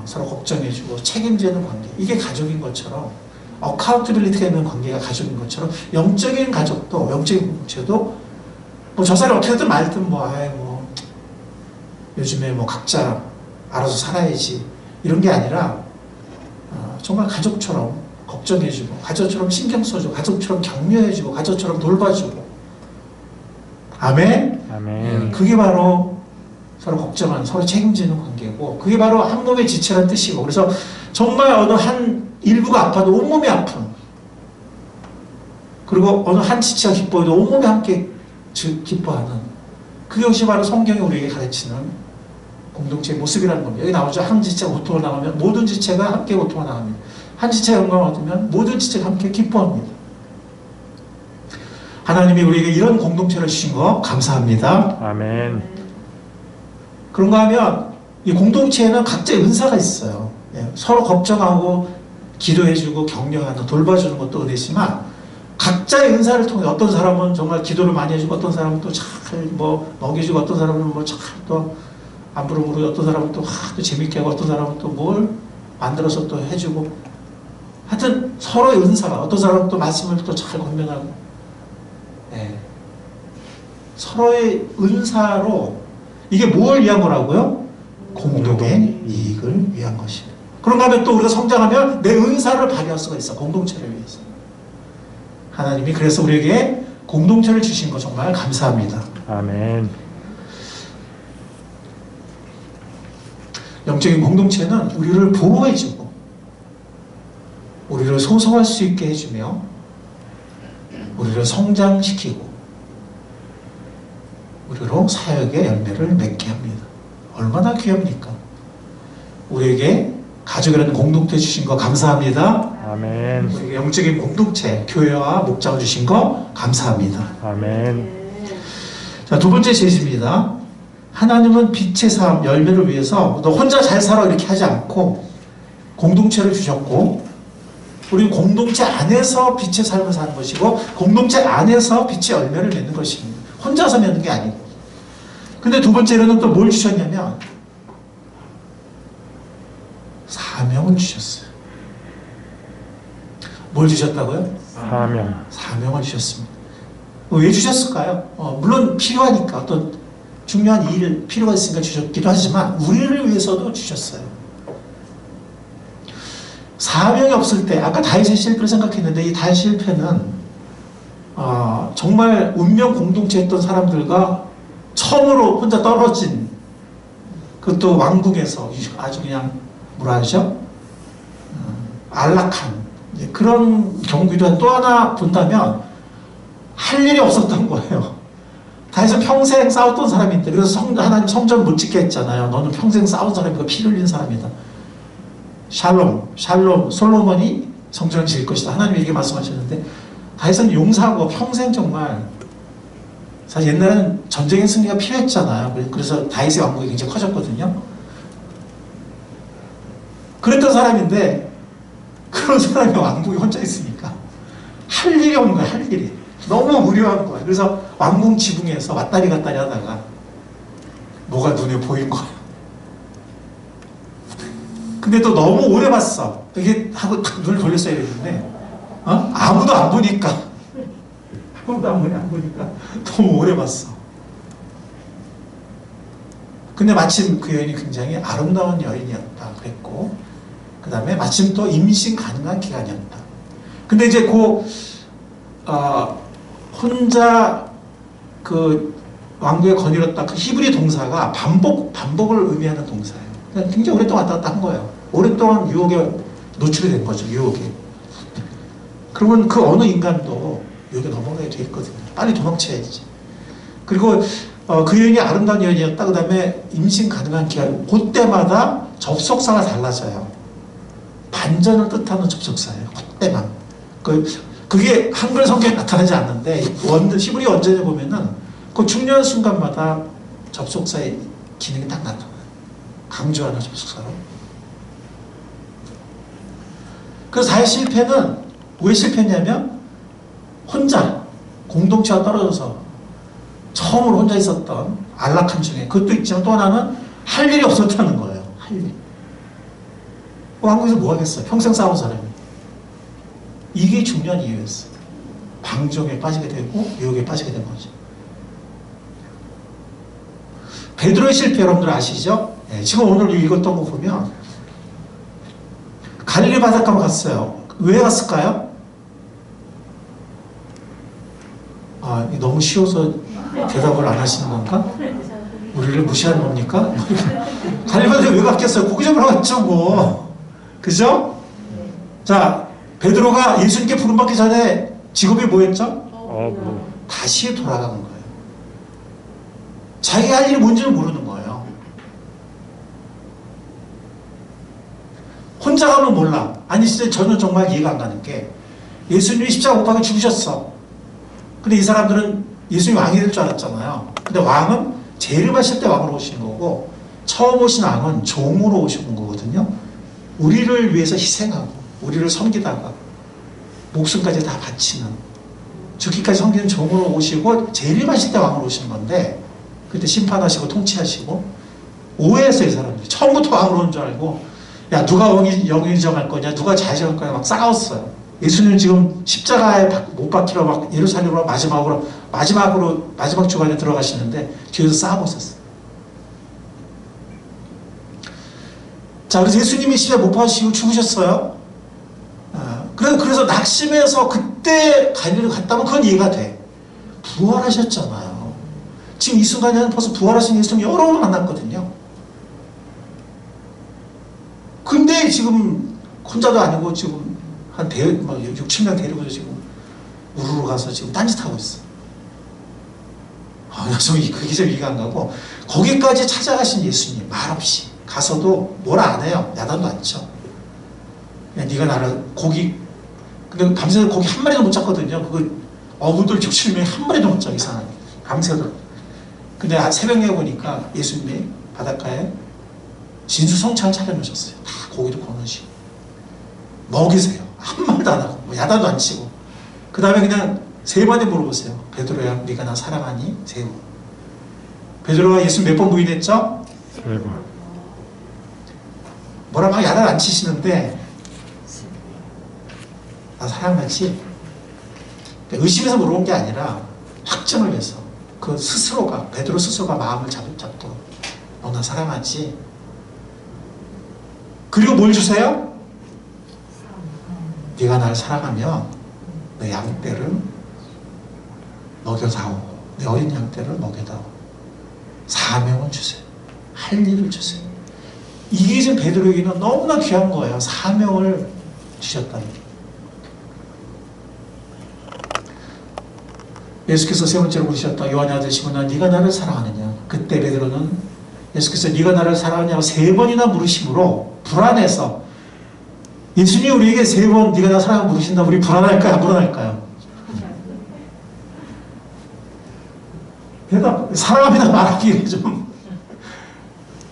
서로 걱정해주고 책임지는 관계, 이게 가족인 것처럼, 어카운트빌리티가 있는 관계가 가족인 것처럼 영적인 가족도, 영적인 공동체도 뭐 저 사람이 어떻게든 말든 뭐 요즘에 뭐 각자 알아서 살아야지 이런 게 아니라 정말 가족처럼 걱정해주고, 가족처럼 신경 써주고, 가족처럼 격려해주고, 가족처럼 돌봐주고. 아멘? 아멘. 그게 바로 서로 걱정하는, 서로 책임지는 관계고, 그게 바로 한 몸의 지체라는 뜻이고, 그래서 정말 어느 한 일부가 아파도 온몸이 아픈, 그리고 어느 한 지체가 기뻐해도 온몸이 함께 기뻐하는, 그것이 바로 성경이 우리에게 가르치는 공동체의 모습이라는 겁니다. 여기 나오죠. 한 지체가 고통을 당하면 모든 지체가 함께 고통을 당합니다. 한 지체가 영광을 얻으면 모든 지체가 함께 기뻐합니다. 하나님이 우리에게 이런 공동체를 주신 거 감사합니다. 아멘. 그런가 하면 이 공동체에는 각자의 은사가 있어요. 서로 걱정하고 기도해주고 격려하는, 돌봐주는 것도 은혜지만, 각자의 은사를 통해 어떤 사람은 정말 기도를 많이 해주고, 어떤 사람은 또 잘 뭐 먹여주고, 어떤 사람은 뭐 잘 또 안부름으로, 어떤 사람은 또 재밌게 하고, 어떤 사람은 또 뭘 만들어서 또 해주고, 하여튼 서로의 은사가, 어떤 사람은 또 말씀을 또 잘 권면하고, 서로의 은사로, 이게 뭘 위한 거라고요? 공동의 이익을 위한 것이에요. 그런가 하면 또 우리가 성장하면 내 은사를 발휘할 수가 있어. 공동체를 위해서. 하나님이 그래서 우리에게 공동체를 주신 거 정말 감사합니다. 아멘. 영적인 공동체는 우리를 보호해주고, 우리를 소성할 수 있게 해주며, 우리를 성장시키고, 우리로 사역의 열매를 맺게 합니다. 얼마나 귀합니까? 우리에게 가족이라는 공동체 주신 거 감사합니다. 아멘. 우리에게 영적인 공동체, 교회와 목장을 주신 거 감사합니다. 아멘. 자, 두 번째 제시입니다. 하나님은 빛의 삶, 열매를 위해서 너 혼자 잘 살아 이렇게 하지 않고 공동체를 주셨고, 우리 공동체 안에서 빛의 삶을 사는 것이고, 공동체 안에서 빛의 열매를 맺는 것입니다. 혼자서 맺는 게 아니고. 근데 두 번째로는 또 뭘 주셨냐면 사명을 주셨어요. 뭘 주셨다고요? 사명. 사명을 주셨습니다. 왜 주셨을까요? 물론 필요하니까, 어떤 중요한 일, 필요가 있으니까 주셨기도 하지만 우리를 위해서도 주셨어요. 사명이 없을 때, 아까 다윗의 실패를 생각했는데, 이 다윗 실패는 정말 운명 공동체였던 사람들과 처음으로 혼자 떨어진 그것도 왕궁에서 아주 그냥 뭐라 하죠? 안락한 그런 경기도 또 하나 본다면 할 일이 없었던 거예요. 다윗은 평생 싸웠던 사람인데 그래서 하나님 성전 못 짓게 했잖아요. 너는 평생 싸운 사람이고 피 흘린 사람이다. 샬롬 솔로몬이 성전을 지을 것이다. 하나님이 이렇게 말씀하셨는데 다윗은 용사하고 평생 정말 사실 옛날에는 전쟁의 승리가 필요했잖아요. 그래서 다윗의 왕국이 굉장히 커졌거든요. 그랬던 사람인데 그런 사람이 왕국에 혼자 있으니까 할 일이 없는 거야. 할 일이 너무 무료한 거야. 그래서 왕궁 지붕에서 왔다리 갔다리 하다가 뭐가 눈에 보인 거야. 근데 또 너무 오래 봤어. 이게 하고 딱 눈을 돌렸어야 되는데 아무도 안 보니까 아무도 안 보니까 너무 오래 봤어. 근데 마침 그 여인이 굉장히 아름다운 여인이었다 그랬고, 그 다음에 마침 또 임신 가능한 기간이었다. 근데 이제 혼자 그 왕국에 거닐었다. 그 히브리 동사가 반복을 의미하는 동사예요. 그러니까 굉장히 오랫동안 왔다 갔다 한 거예요. 오랫동안 유혹에 노출이 된 거죠. 유혹에. 그러면 그 어느 인간도 유혹에 넘어가게 돼 있거든요. 빨리 도망쳐야지. 그리고 그 여인이 아름다운 여인이었다. 그 다음에 임신 가능한 기간. 그때마다 접속사가 달라져요. 반전을 뜻하는 접속사예요. 그때만. 그게 한글 성경에 나타나지 않는데 히브리 원전에 보면은 그 중요한 순간마다 접속사의 기능이 딱 나타나요. 강조하는 접속사로. 그래서 다윗 실패는 왜 실패했냐면 혼자 공동체와 떨어져서 처음으로 혼자 있었던 안락함 중에 그것도 있지만 또 하나는 할 일이 없었다는 거예요. 할 일. 왕국에서 뭐 하겠어요? 평생 싸운 사람이. 이게 중요한 이유였어요. 방종에 빠지게 되고 유혹에 빠지게 된 거죠. 베드로의 실패 여러분들 아시죠? 네, 지금 오늘 읽었던 거 보면 갈릴리 바닷가로 갔어요. 왜 갔을까요? 너무 쉬워서 대답을 안 하시는 건가? 우리를 무시하는 겁니까? 갈릴리 바닷가에 왜 갔겠어요? 고기 잡으러 갔죠 뭐. 그죠? 자, 베드로가 예수님께 부름받기 전에 직업이 뭐였죠? 다시 돌아가는 거예요. 자기가 할 일이 뭔지를 모르는 거예요. 혼자 가면 몰라. 아니 진짜 저는 정말 이해가 안 가는 게 예수님이 십자가 못 박혀 죽으셨어. 근데 이 사람들은 예수님이 왕이 될 줄 알았잖아요. 근데 왕은 죄를 마실 때 왕으로 오신 거고 처음 오신 왕은 종으로 오신 거거든요. 우리를 위해서 희생하고 우리를 섬기다가 목숨까지 다 바치는 죽기까지 섬기는 종으로 오시고 죄를 마실 때 왕으로 오시는 건데 그때 심판하시고 통치하시고 오해했어요. 이 사람들이 처음부터 왕으로 온 줄 알고 야 누가 영이 정할 거냐 누가 잘 정할 거냐 막 싸웠어요. 예수님은 지금 십자가에 못 박히러 막 예루살렘으로 마지막 주간에 들어가시는데 뒤에서 싸우고 있었어요. 자, 그래서 예수님이 십자가에 못 박히시고 죽으셨어요. 그래서 낙심해서 그때 갈릴리를 갔다면 그건 이해가 돼. 부활하셨잖아요. 지금 이 순간에는 벌써 부활하신 예수님 여러 번 만났거든요. 근데 지금 혼자도 아니고 지금 한 6, 7명 데리고 지금 우르르 가서 지금 딴짓하고 있어. 그게 좀 이해가 안 가고 거기까지 찾아가신 예수님 말없이 가서도 뭐라 안 해요. 야단도 안 쳐. 야, 네가 나를 근데 밤새 고기 한 마리도 못 잡거든요. 어부들 6, 7명이 한 마리도 못 잡, 이상하게. 밤새도록. 근데 새벽에 보니까 예수님이 바닷가에 진수성찬 차려놓으셨어요. 다 고기도 구워놓으시고. 먹이세요. 한 말도 안 하고, 야단도 안 치고. 그 다음에 그냥 3번에 물어보세요. 베드로야, 네가 나 사랑하니? 3번. 베드로가 예수 몇 번 부인했죠? 3번. 뭐라 막 야단 안 치시는데, 나 사랑하지? 의심해서 물어본 게 아니라 확정을 해서 베드로 스스로가 마음을 잡도록 너 나 사랑하지? 그리고 뭘 주세요? 네가 날 사랑하면 내 양떼를 먹여다오. 내 어린 양떼를 먹여다오. 사명을 주세요. 할 일을 주세요. 이게 지금 베드로에게는 너무나 귀한 거예요. 사명을 주셨다는 게. 예수께서 세 번째로 물으셨다. 요한의 아들 시몬아, 네가 나를 사랑하느냐? 그때 베드로는 예수께서 네가 나를 사랑하냐고 세 번이나 물으심으로 불안해서, 예수님이 우리에게 세 번 네가 나 사랑하고 물으신다. 우리 불안할까요? 안 불안할까요? 대답, 사랑합니다 말하기에 좀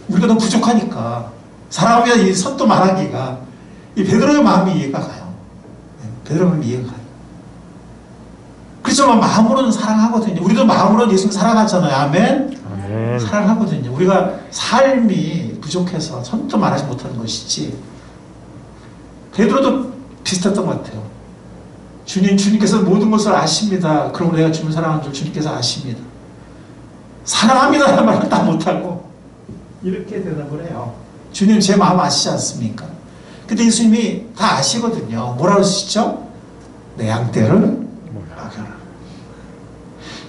우리가 너무 부족하니까 사랑합니다 이 선도 말하기가, 이 베드로의 마음이 이해가 가요. 베드로의 마음이 이해가 가요. 그렇지만 마음으로는 사랑하거든요. 우리도 마음으로는 예수님 사랑하잖아요. 아멘? 아멘. 사랑하거든요. 우리가 삶이 부족해서 선도 말하지 못하는 것이지. 베드로도 비슷했던 것 같아요. 주님께서 모든 것을 아십니다. 그럼 내가 주님 사랑하는 줄 주님께서 아십니다. 사랑합니다라는 말을 다 못하고 이렇게 대답을 해요. 주님 제 마음 아시지 않습니까? 근데 예수님이 다 아시거든요. 뭐라고 하시죠? 내 양떼를 먹여라.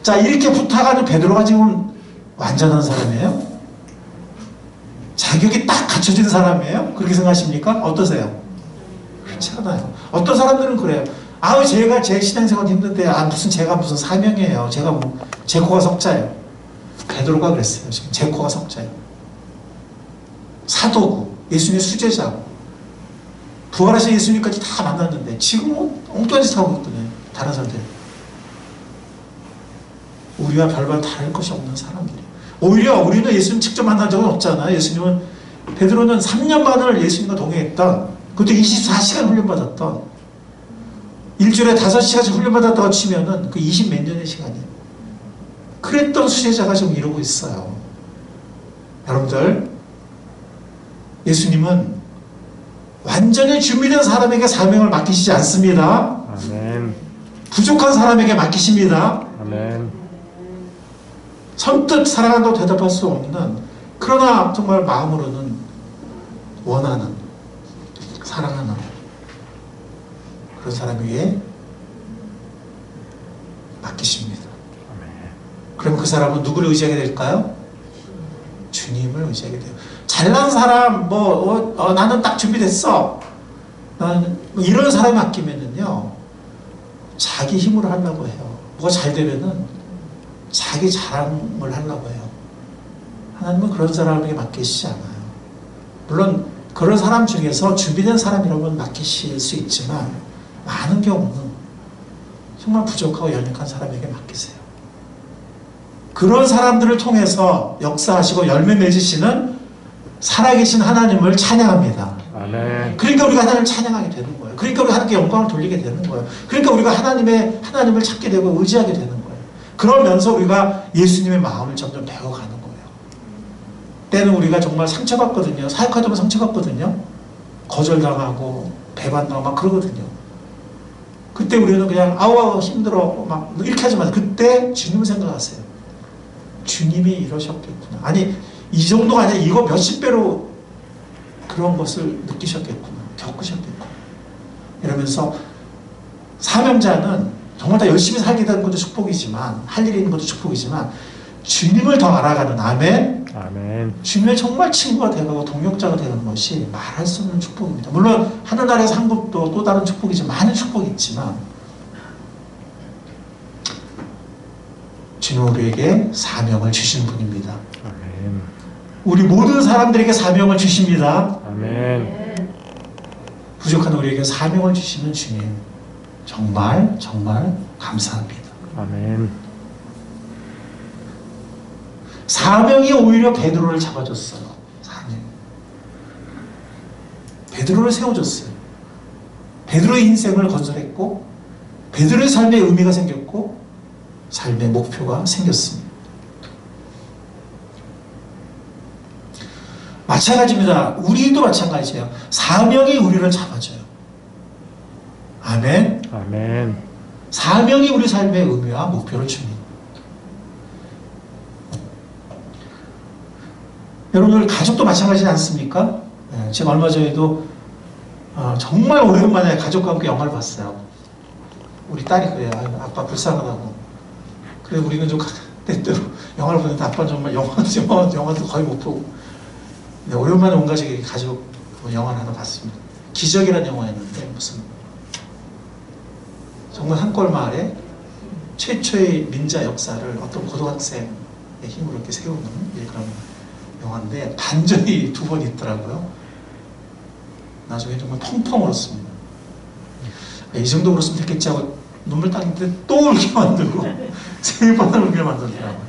자, 이렇게 부탁하는 베드로가 지금 완전한 사람이에요? 자격이 딱 갖춰진 사람이에요? 그렇게 생각하십니까? 어떠세요? 그렇지 않아요. 어떤 사람들은 그래요. 아우 제가 제 신앙생활 힘든데 제가 무슨 사명이에요. 제가 뭐 제 코가 석자예요. 베드로가 그랬어요. 지금 제 코가 석자예요. 사도고 예수님의 수제자고 부활하신 예수님까지 다 만났는데 지금은 엉뚱한 짓 하고 있거든요. 다른 사람들. 우리와 별반 다를 것이 없는 사람들이에요. 오히려 우리는 예수님 직접 만난 적은 없잖아요. 예수님은, 베드로는 3년 반을 예수님과 동행했던, 그것도 24시간 훈련받았던, 일주일에 5시간씩 훈련받았다고 치면은 그 20 몇 년의 시간이에요. 그랬던 수제자가 지금 이러고 있어요. 여러분들, 예수님은 완전히 준비된 사람에게 사명을 맡기시지 않습니다. 아멘. 부족한 사람에게 맡기십니다. 아멘. 선뜻 사랑한다고 대답할 수 없는, 그러나 정말 마음으로는 원하는, 사랑하는 그런 사람에게 맡기십니다. 그럼 그 사람은 누구를 의지하게 될까요? 주님을 의지하게 돼요. 잘난 사람, 나는 딱 준비됐어. 나는 이런 사람이 맡기면은요, 자기 힘으로 하려고 해요. 뭐가 잘 되면은 자기 자랑을 하려고 해요. 하나님은 그런 사람에게 맡기시지 않아요. 물론 그런 사람 중에서 준비된 사람이라면 맡기실 수 있지만 많은 경우는 정말 부족하고 연약한 사람에게 맡기세요. 그런 사람들을 통해서 역사하시고 열매 맺으시는 살아계신 하나님을 찬양합니다. 아멘. 그러니까 우리가 하나님을 찬양하게 되는 거예요. 그러니까 우리가 하나님께 영광을 돌리게 되는 거예요. 그러니까 우리가 하나님을 찾게 되고 의지하게 되는 거예요. 그러면서 우리가 예수님의 마음을 점점 배워가는 거예요. 때는 우리가 정말 상처받거든요. 사역하다 보면 상처받거든요. 거절당하고 배반당하고 막 그러거든요. 그때 우리는 그냥 아우 힘들어 막 이렇게 하지 마세요. 그때 주님을 생각하세요. 주님이 이러셨겠구나. 아니 이 정도가 아니라 이거 몇십 배로 그런 것을 느끼셨겠구나. 겪으셨겠구나. 이러면서 사명자는 정말 다 열심히 살게 되는 것도 축복이지만, 할 일이 있는 것도 축복이지만, 주님을 더 알아가는, 아멘? 아멘. 주님의 정말 친구가 되고 동역자가 되는 것이 말할 수 없는 축복입니다. 물론 하늘나라에서 한 것도 또 다른 축복이지만, 많은 축복이 있지만, 주님 우리에게 사명을 주신 분입니다. 아멘. 우리 모든 사람들에게 사명을 주십니다. 아멘. 부족한 우리에게 사명을 주시는 주님, 정말 정말 감사합니다. 아멘. 사명이 오히려 베드로를 잡아줬어요. 사명. 베드로를 세워줬어요. 베드로의 인생을 건설했고, 베드로의 삶에 의미가 생겼고, 삶의 목표가 생겼습니다. 마찬가지입니다. 우리도 마찬가지예요. 사명이 우리를 잡아줘요. 아멘. 아멘. 사명이 우리 삶의 의미와 목표를 줍니다. 여러분들 가족도 마찬가지지 않습니까? 네, 제가 얼마 전에도 정말 오랜만에 가족과 함께 영화를 봤어요. 우리 딸이 그래요. 아빠 불쌍하다고. 그래 우리는 좀 때때로 영화를 보는데 아빠는 정말 영화도 거의 못 보고 네, 오랜만에 온 가족이 가족 영화를 하나 봤습니다. 기적이라는 영화였는데 무슨 정말 산골 마을에 최초의 민자 역사를 어떤 고등학생의 힘으로 이렇게 세우는 그런 영화인데 반전이 2번 있더라고요. 나중에 정말 펑펑 울었습니다. 이 정도 울었으면 됐겠지 하고 눈물 닦는데 또 울게 만들고 3번을 울게 만들더라고요.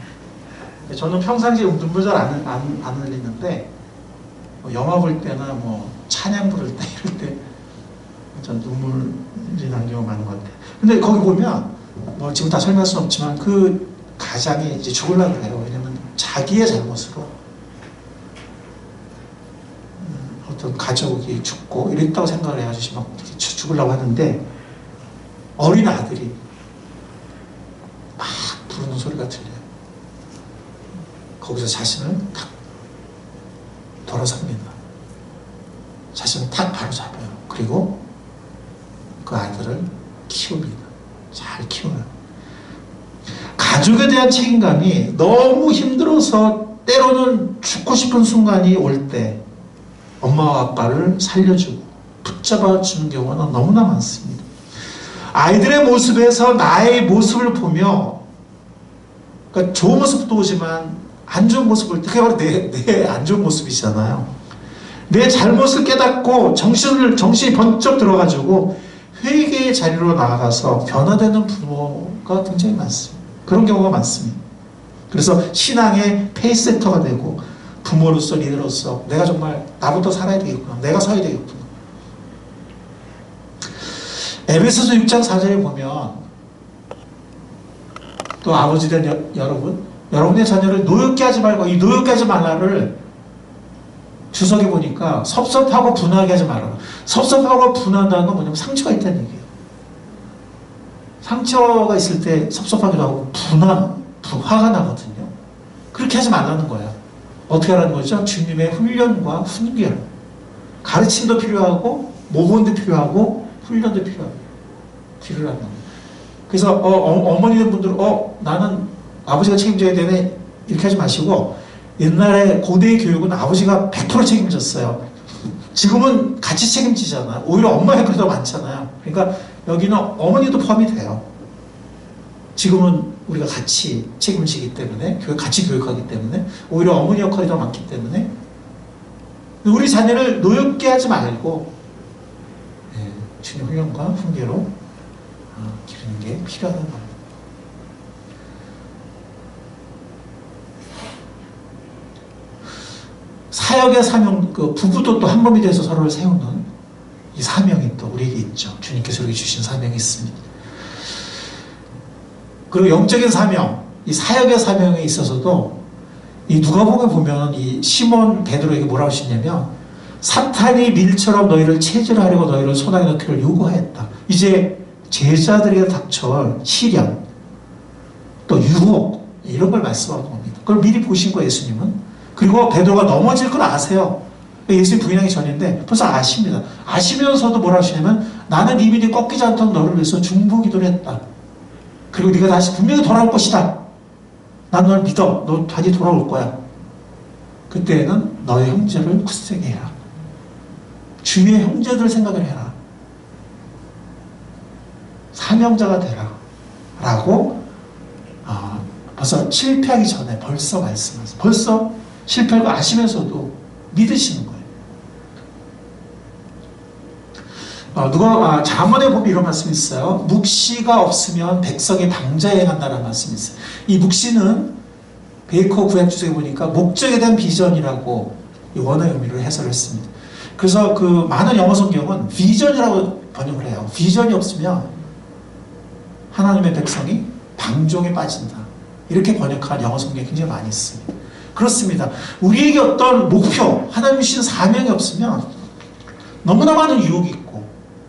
저는 평상시에 눈물 잘 안 흘리는데 영화 볼 때나 뭐 찬양 부를 때 이럴 때 전 눈물이 나는 경우가 많은 것 같아요. 근데 거기 보면 뭐 지금 다 설명할 수는 없지만 그 가장이 이제 죽으려고 해요. 왜냐면 자기의 잘못으로 어떤 가족이 죽고 이랬다고 생각을 해가지고 막 죽으려고 하는데 어린 아들이 막 부르는 소리가 들려요. 거기서 자신을 탁 돌아섭니다. 자신을 탁 바로 잡아요. 그리고 그 아들을 키웁니다. 잘 키워요. 가족에 대한 책임감이 너무 힘들어서 때로는 죽고 싶은 순간이 올 때 엄마와 아빠를 살려주고 붙잡아주는 경우는 너무나 많습니다. 아이들의 모습에서 나의 모습을 보며 그러니까 좋은 모습도 오지만 안 좋은 모습을 그게 바로 내 안 좋은 모습이잖아요. 내 잘못을 깨닫고 정신이 번쩍 들어가지고 회개의 자리로 나아가서 변화되는 부모가 굉장히 많습니다. 그런 경우가 많습니다. 그래서 신앙의 페이스세터가 되고 부모로서 리더로서 내가 정말 나부터 살아야 되겠구나. 내가 서야 되겠구나. 에베소서 6장 4절에 보면 또 아버지 된 여러분의 자녀를 노엽게 하지 말고 이 노엽게 하지 말라를 주석에 보니까 섭섭하고 분하게 하지 말아라. 섭섭하고 분하다는 건 뭐냐면 상처가 있다는 얘기예요. 상처가 있을 때 섭섭하기도 하고 화가 나거든요. 그렇게 하지 말라는 거예요. 어떻게 하라는 거죠? 주님의 훈련과 훈계를. 가르침도 필요하고 모범도 필요하고 훈련도 필요하고 뒤를 하는 거예요. 그래서 어머니들 분들은 나는 아버지가 책임져야 되네 이렇게 하지 마시고 옛날에 고대의 교육은 아버지가 100% 책임졌어요. 지금은 같이 책임지잖아요. 오히려 엄마의 그래도 많잖아요. 그러니까 여기는 어머니도 포함이 돼요. 지금은 우리가 같이 책임을 지기 때문에 같이 교육하기 때문에 오히려 어머니 역할이 더 많기 때문에 우리 자녀를 노엽게 하지 말고 주님 훈련과 훈계로 기르는 게 필요하다는 겁니다. 사역의 사명, 부부도 또 한 몸이 돼서 서로를 세우는 이 사명이 또 우리에게 있죠. 주님께서 우리에게 주신 사명이 있습니다. 그리고 영적인 사명, 이 사역의 사명에 있어서도 이 누가복음에 보면 이 시몬 베드로에게 뭐라고 하시냐면 사탄이 밀처럼 너희를 체질하려고 너희를 소나기 넣기를 요구하였다. 이제 제자들에게 닥쳐올 시련, 또 유혹 이런 걸 말씀하는 겁니다. 그걸 미리 보신 거예요, 예수님은. 그리고 베드로가 넘어질 걸 아세요. 예수님 부인하기 전인데 벌써 아십니다. 아시면서도 뭐라 하시냐면 나는 이미 네 꺾이지 않도록 너를 위해서 중보기도를 했다. 그리고 네가 다시 분명히 돌아올 것이다. 난 널 믿어. 너 다시 돌아올 거야. 그때는 너의 형제를 굳세게 해라. 주위의 형제들 생각을 해라. 사명자가 되라. 라고 벌써 실패하기 전에 벌써 말씀하세요. 벌써 실패할 거 아시면서도 믿으시는 거예요. 잠언에 보면 이런 말씀이 있어요. 묵시가 없으면 백성이 방자해 간다는 말씀이 있어요. 이 묵시는 베이커 구약주석에 보니까 목적에 대한 비전이라고 이 원어의 의미를 해설을 했습니다. 그래서 그 많은 영어 성경은 비전이라고 번역을 해요. 비전이 없으면 하나님의 백성이 방종에 빠진다. 이렇게 번역한 영어 성경이 굉장히 많이 있습니다. 그렇습니다. 우리에게 어떤 목표, 하나님 주신 사명이 없으면 너무나 많은 유혹이 있고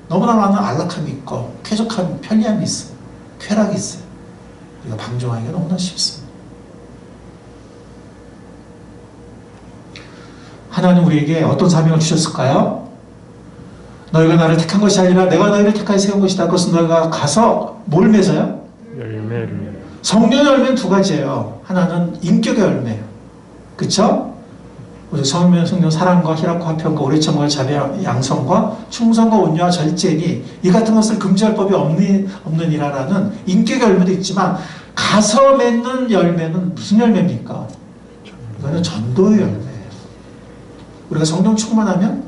너무나 많은 안락함이 있고 쾌적한 편리함이 있어요. 쾌락이 있어요. 우리가 방종하기가 너무나 쉽습니다. 하나님 우리에게 어떤 사명을 주셨을까요? 너희가 나를 택한 것이 아니라 내가 너희를 택하여 세운 것이다. 그것은 너희가 가서 뭘 맺어요? 열매를 성령의 열매는 두 가지예요. 하나는 인격의 열매예요. 그쵸? 우리 성령 사랑과 희락과 화평과 오래 참과 자비 양성과 충성과 온유와 절제니 이 같은 것을 금지할 법이 없느니라라는 인격의 열매도 있지만 가서 맺는 열매는 무슨 열매입니까? 이거는 전도의 열매예요. 우리가 성령 충만하면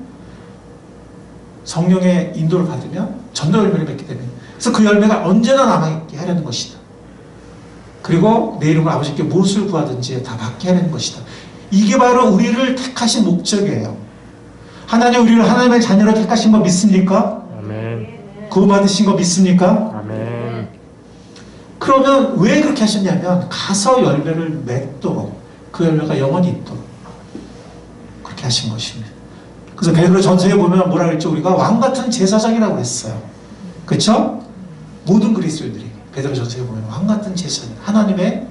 성령의 인도를 받으면 전도 열매를 맺게 됩니다. 그래서 그 열매가 언제나 남아있게 하려는 것이다. 그리고 내 이름으로 아버지께 무엇을 구하든지 다 받게 하려는 것이다. 이게 바로 우리를 택하신 목적이에요. 하나님 우리를 하나님의 자녀로 택하신 거 믿습니까? 아멘. 구원받으신 거 믿습니까? 아멘. 그러면 왜 그렇게 하셨냐면 가서 열매를 맺도록 그 열매가 영원히 있도록 그렇게 하신 것입니다. 그래서 베드로 전서에 보면 뭐라 그랬죠? 우리가 왕같은 제사장이라고 했어요. 그렇죠? 모든 그리스도인들이 베드로 전서에 보면 왕같은 제사장, 하나님의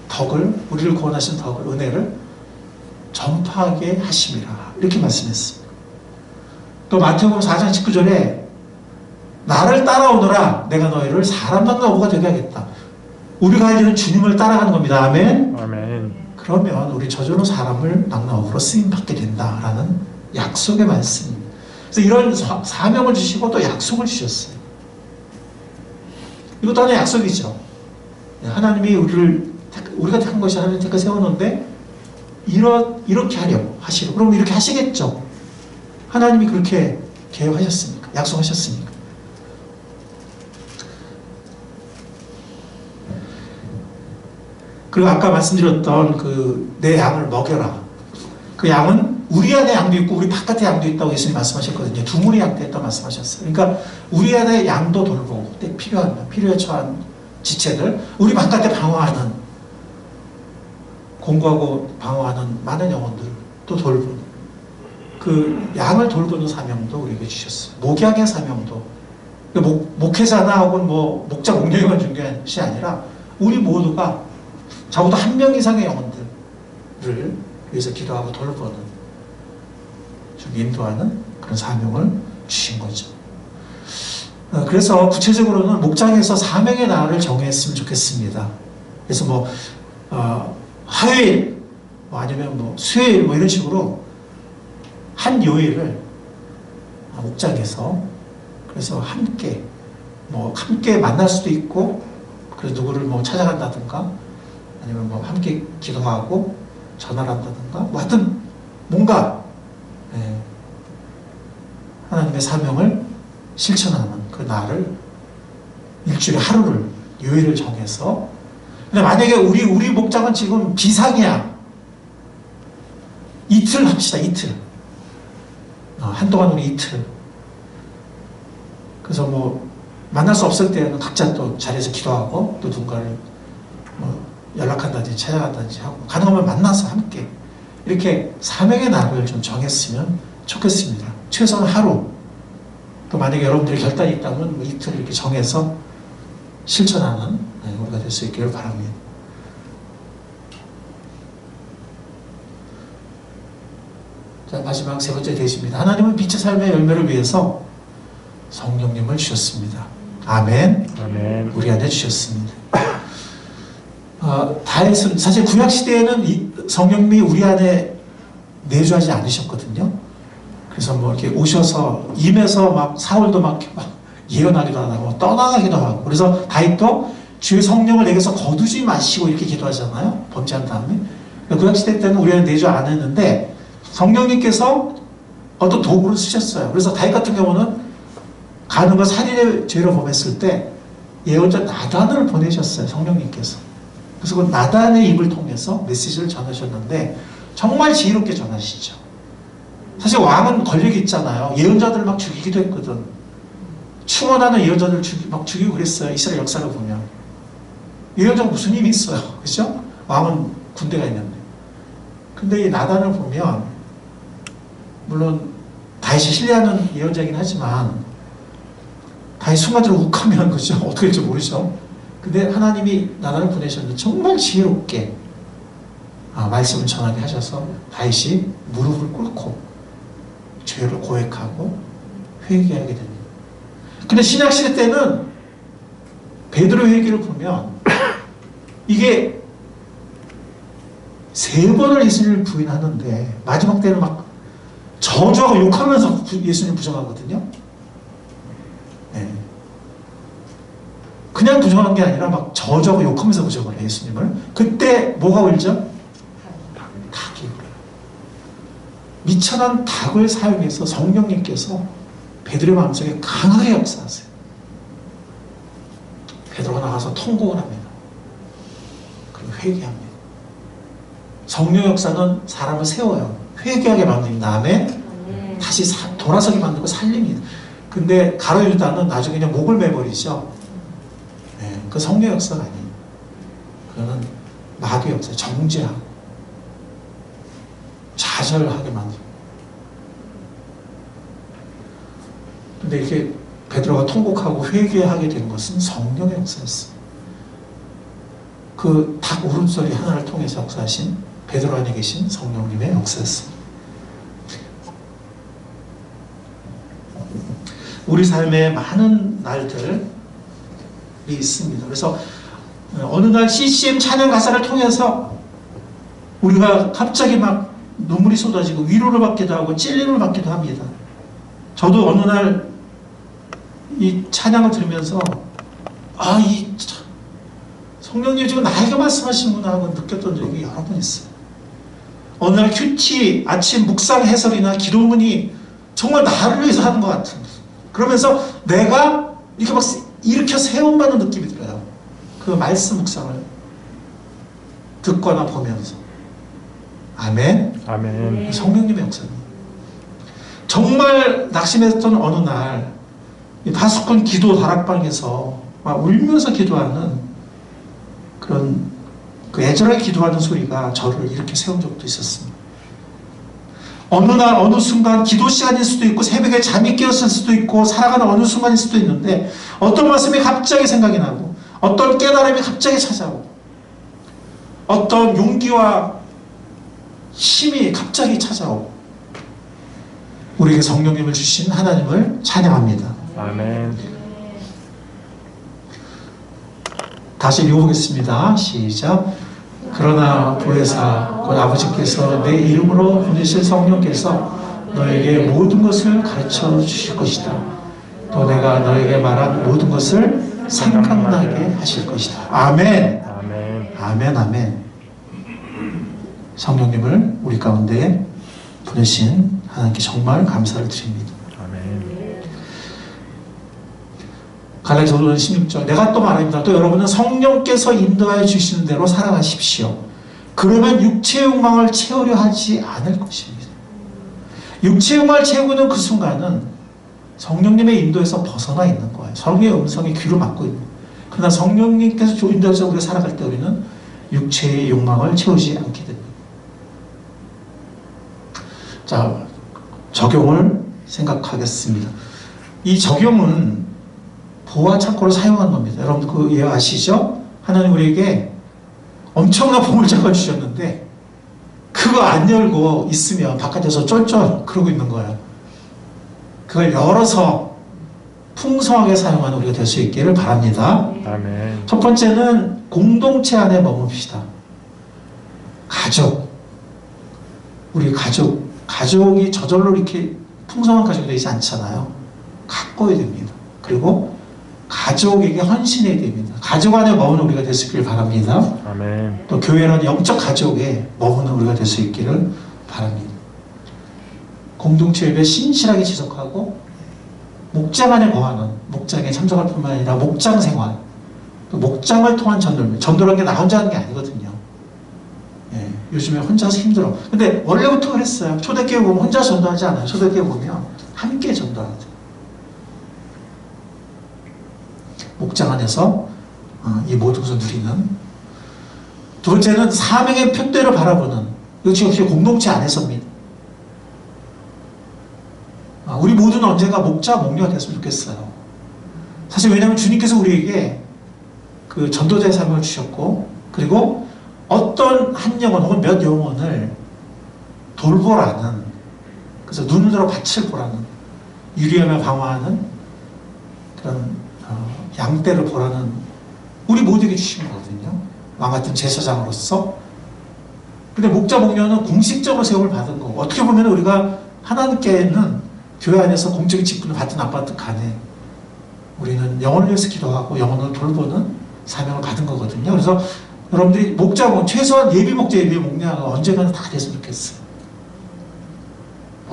덕을, 우리를 구원하신 덕을, 은혜를 전파하게 하심이라 이렇게 말씀했습니다. 또 마태복음 4장 19절에 나를 따라오너라 내가 너희를 사람 만나오가 되게 하겠다. 우리가 할 일은 주님을 따라가는 겁니다. 아멘. 아멘. 그러면 우리 저절로 사람을 낙나옥으로 쓰임받게 된다라는 약속의 말씀입니다. 그래서 이런 사명을 주시고 또 약속을 주셨어요. 이것도 하나의 약속이죠. 하나님이 우리가 택한 것이 하나님 택하 세워놓는데 이렇게 하려고 하시고 그럼 이렇게 하시겠죠. 하나님이 그렇게 계획하셨으니까 약속하셨으니까. 그리고 아까 말씀드렸던 그 내 양을 먹여라. 그 양은 우리 안에 양도 있고 우리 바깥에 양도 있다고 예수님 말씀하셨거든요. 두 무리 양도 있다고 말씀하셨어요. 그러니까 우리 안에 양도 돌보고 때 필요에 처한 지체들, 우리 바깥에 방어하는 공부하고 방어하는 많은 영혼들도 돌보는 그 양을 돌보는 사명도 우리에게 주셨어요. 목양의 사명도 목회자나 혹은 뭐 목자 목령만 중요한 것이 아니라 우리 모두가 적어도 한 명 이상의 영혼들을 위해서 기도하고 돌보는 좀 인도하는 그런 사명을 주신 거죠. 그래서 구체적으로는 목장에서 사명의 날을 정했으면 좋겠습니다. 그래서 뭐 화요일 뭐 아니면 뭐 수요일 뭐 이런 식으로 한 요일을 목장에서 그래서 함께 만날 수도 있고 그래서 누구를 뭐 찾아간다든가 아니면 뭐 함께 기도하고 전화를 한다든가 뭐 하여튼 뭔가 하나님의 사명을 실천하는 그 날을 일주일에 하루를 요일을 정해서 근데 만약에 우리 목장은 지금 비상이야. 이틀 합시다. 이틀. 한동안 우리 이틀. 그래서 뭐 만날 수 없을 때는 각자 또 자리에서 기도하고 또 누군가를 뭐 연락한다든지 찾아간다든지 하고 가능하면 만나서 함께 이렇게 사명의 날을 좀 정했으면 좋겠습니다. 최소한 하루. 또 만약에 여러분들이 결단이 있다면 뭐 이틀 이렇게 정해서 실천하는 우리가 될 수 있기를 바랍니다. 자, 마지막 세 번째 대시입니다. 하나님은 빛의 삶의 열매를 위해서 성령님을 주셨습니다. 아멘. 아멘. 우리 안에 주셨습니다. 다윗은 사실 구약 시대에는 성령님이 우리 안에 내주하지 않으셨거든요. 그래서 뭐 이렇게 오셔서 임해서 막 사울도 막 예언하기도 하고 떠나가기도 하고 그래서 다윗도 주의 성령을 내게서 거두지 마시고 이렇게 기도하잖아요. 범죄한 다음에. 구약 시대 때는 우리 안에 내주 안 했는데 성령님께서 어떤 도구를 쓰셨어요. 그래서 다윗 같은 경우는 간음과 살인의 죄를 범했을 때 예언자 나단을 보내셨어요. 성령님께서. 그래서 그 나단의 입을 통해서 메시지를 전하셨는데 정말 지혜롭게 전하시죠. 사실 왕은 권력이 있잖아요. 예언자들을 막 죽이기도 했거든. 충원하는 예언자들을 막 죽이고 그랬어요. 이스라엘 역사를 보면. 예언자가 무슨 힘이 있어요. 그죠? 왕은 군대가 있는데. 근데 이 나단을 보면 물론 다윗이 신뢰하는 예언자이긴 하지만 다윗 순간적으로 욱하면 그죠? 어떻게 될지 모르죠. 근데 하나님이 나단을 보내셨는데 정말 지혜롭게 말씀을 전하게 하셔서 다윗이 무릎을 꿇고 죄를 고백하고 회개하게 됩니다. 근데 신약시대 때는 베드로 회개를 보면 이게 3번을 예수님을 부인하는데 마지막 때는 막 저주하고 욕하면서 예수님을 부정하거든요. 네. 그냥 부정한 게 아니라 막 저주하고 욕하면서 부정을 해요, 예수님을. 그때 뭐가 울죠? 닭이 울어요. 미천한 닭을 사용해서 성령님께서 베드로의 마음속에 강하게 역사하세요. 베드로가 나가서 통곡을 합니다. 그리고 회개합니다. 성령 역사는 사람을 세워요. 회개하게 만든 다음에 다시 돌아서게 만들고 살립니다. 근데 가룟 유다는 나중에 그냥 목을 매버리죠. 네, 그 성령 역사가 아니에요. 그거는 마귀 역사, 정죄하고 좌절하게 만들고. 근데 이렇게 베드로가 통곡하고 회개하게 된 것은 성령의 역사였어요. 그 닭 울음소리 하나를 통해서 역사하신 베드로 안에 계신 성령님의 역사였습니다. 우리 삶에 많은 날들이 있습니다. 그래서 어느 날 CCM 찬양 가사를 통해서 우리가 갑자기 막 눈물이 쏟아지고 위로를 받기도 하고 찔림을 받기도 합니다. 저도 어느 날 이 찬양을 들으면서 이 성령님 지금 나에게 말씀하시는구나 하고 느꼈던 적이 여러 번 있어요. 어느 날 큐티 아침 묵상 해설이나 기도문이 정말 나를 위해서 하는 것 같은, 그러면서 내가 이렇게 막 일으켜 세움받는 느낌이 들어요. 그 말씀 묵상을 듣거나 보면서. 아멘. 아멘. 성령님의 역사입니다. 정말 낙심했던 어느 날 파수꾼 기도 다락방에서 막 울면서 기도하는 그런 그 애절하게 기도하는 소리가 저를 이렇게 세운 적도 있었습니다. 어느 날 어느 순간 기도 시간일 수도 있고 새벽에 잠이 깨었을 수도 있고 살아가는 어느 순간일 수도 있는데 어떤 말씀이 갑자기 생각이 나고 어떤 깨달음이 갑자기 찾아오고 어떤 용기와 힘이 갑자기 찾아오고 우리에게 성령님을 주신 하나님을 찬양합니다. 아멘. 다시 읽어보겠습니다. 시작. 그러나 보혜사 곧 아버지께서 내 이름으로 보내실 성령께서 너에게 모든 것을 가르쳐 주실 것이다. 또 내가 너에게 말한 모든 것을 생각나게 하실 것이다. 아멘. 아멘. 아멘. 아멘. 성령님을 우리 가운데 보내신 하나님께 정말 감사를 드립니다. 아멘. 갈라디아서 16절 내가 또 말합니다. 또 여러분은 성령께서 인도하여 주시는 대로 살아가십시오. 그러면 육체의 욕망을 채우려 하지 않을 것입니다. 육체의 욕망을 채우는 그 순간은 성령님의 인도에서 벗어나 있는 거예요. 성령의 음성에 귀를 막고 있는 거예요. 그러나 성령님께서 인도해서 우리가 살아갈 때 우리는 육체의 욕망을 채우지 않게 됩니다. 자, 적용을 생각하겠습니다. 이 적용은 보화 창고를 사용한 겁니다. 여러분 그 예 아시죠? 하나님 우리에게 엄청난 보물자가 주셨는데 그거 안 열고 있으면 바깥에서 쫄쫄 그러고 있는 거예요. 그걸 열어서 풍성하게 사용하는 우리가 될 수 있기를 바랍니다. 아멘. 첫 번째는 공동체 안에 머뭅시다. 가족, 우리 가족이 저절로 이렇게 풍성한 가족이 되지 않잖아요. 가꿔야 됩니다. 그리고 가족에게 헌신해야 됩니다. 가족 안에 머무는 우리가 될 수 있기를 바랍니다. 아멘. 또 교회는 영적 가족에 머무는 우리가 될 수 있기를 바랍니다. 공동체 예배 신실하게 지속하고 목장 안에 거하는, 목장에 참석할 뿐만 아니라 목장 생활, 또 목장을 통한 전도라는 게 나 혼자 하는 게 아니거든요. 예, 요즘에 혼자서 힘들어. 근데 원래부터 그랬어요. 초대교회 보면 혼자 전도하지 않아요. 초대교회 보면 함께 전도하죠. 목장 안에서 이 모든 것을 누리는. 두 번째는 사명의 표대를 바라보는, 이것이 역시 공동체 안에서입니다. 우리 모두는 언젠가 목자, 목녀가 됐으면 좋겠어요. 사실 왜냐하면 주님께서 우리에게 그 전도자의 사명을 주셨고, 그리고 어떤 한 영혼 혹은 몇 영혼을 돌보라는, 그래서 눈을 들어 밭을 보라는, 유리하며 방어하는 그런 양떼를 보라는 우리 모두에게 주신 거거든요. 왕 같은 제사장으로서. 근데 목자 목녀는 공식적으로 세움을 받은 거고, 어떻게 보면 우리가 하나님께는 교회 안에서 공적인 직분을 받든 안 받든 간에 우리는 영혼을 위해서 기도하고 영혼을 돌보는 사명을 받은 거거든요. 그래서 여러분들이 목자, 최소한 예비 목자, 예비 목녀가 언젠가는 다 됐으면 좋겠어요.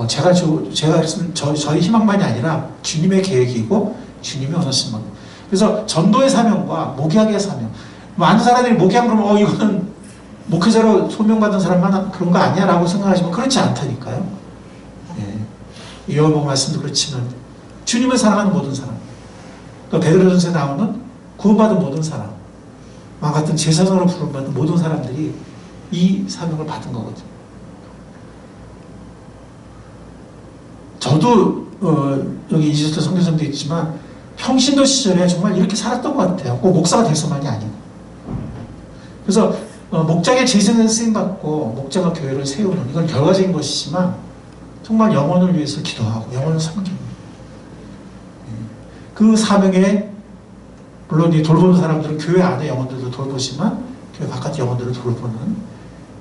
제가 그랬으면 저희 희망만이 아니라 주님의 계획이고 주님이 원하시는 겁니다. 그래서 전도의 사명과 목양의 사명. 많은 사람들이 목양 그러면 이거는 목회자로 소명받은 사람만 그런 거 아니야? 라고 생각하시면 그렇지 않다니까요. 예. 요한복음 말씀도 그렇지만 주님을 사랑하는 모든 사람, 또 베드로전서에 나오는 구원받은 모든 사람, 왕 같은 제사장으로 부름받은 모든 사람들이 이 사명을 받은 거거든요. 저도 여기 이지스터 선교사도 있지만 평신도 시절에 정말 이렇게 살았던 것 같아요. 꼭 목사가 돼서만이 아니고. 그래서 목장의 재생을 쓰임받고 목자가 교회를 세우는, 이건 결과적인 것이지만 정말 영혼을 위해서 기도하고 영혼을 섬기는 그 사명에, 물론 이 돌보는 사람들은 교회 안에 영혼들도 돌보지만 교회 바깥 영혼들을 돌보는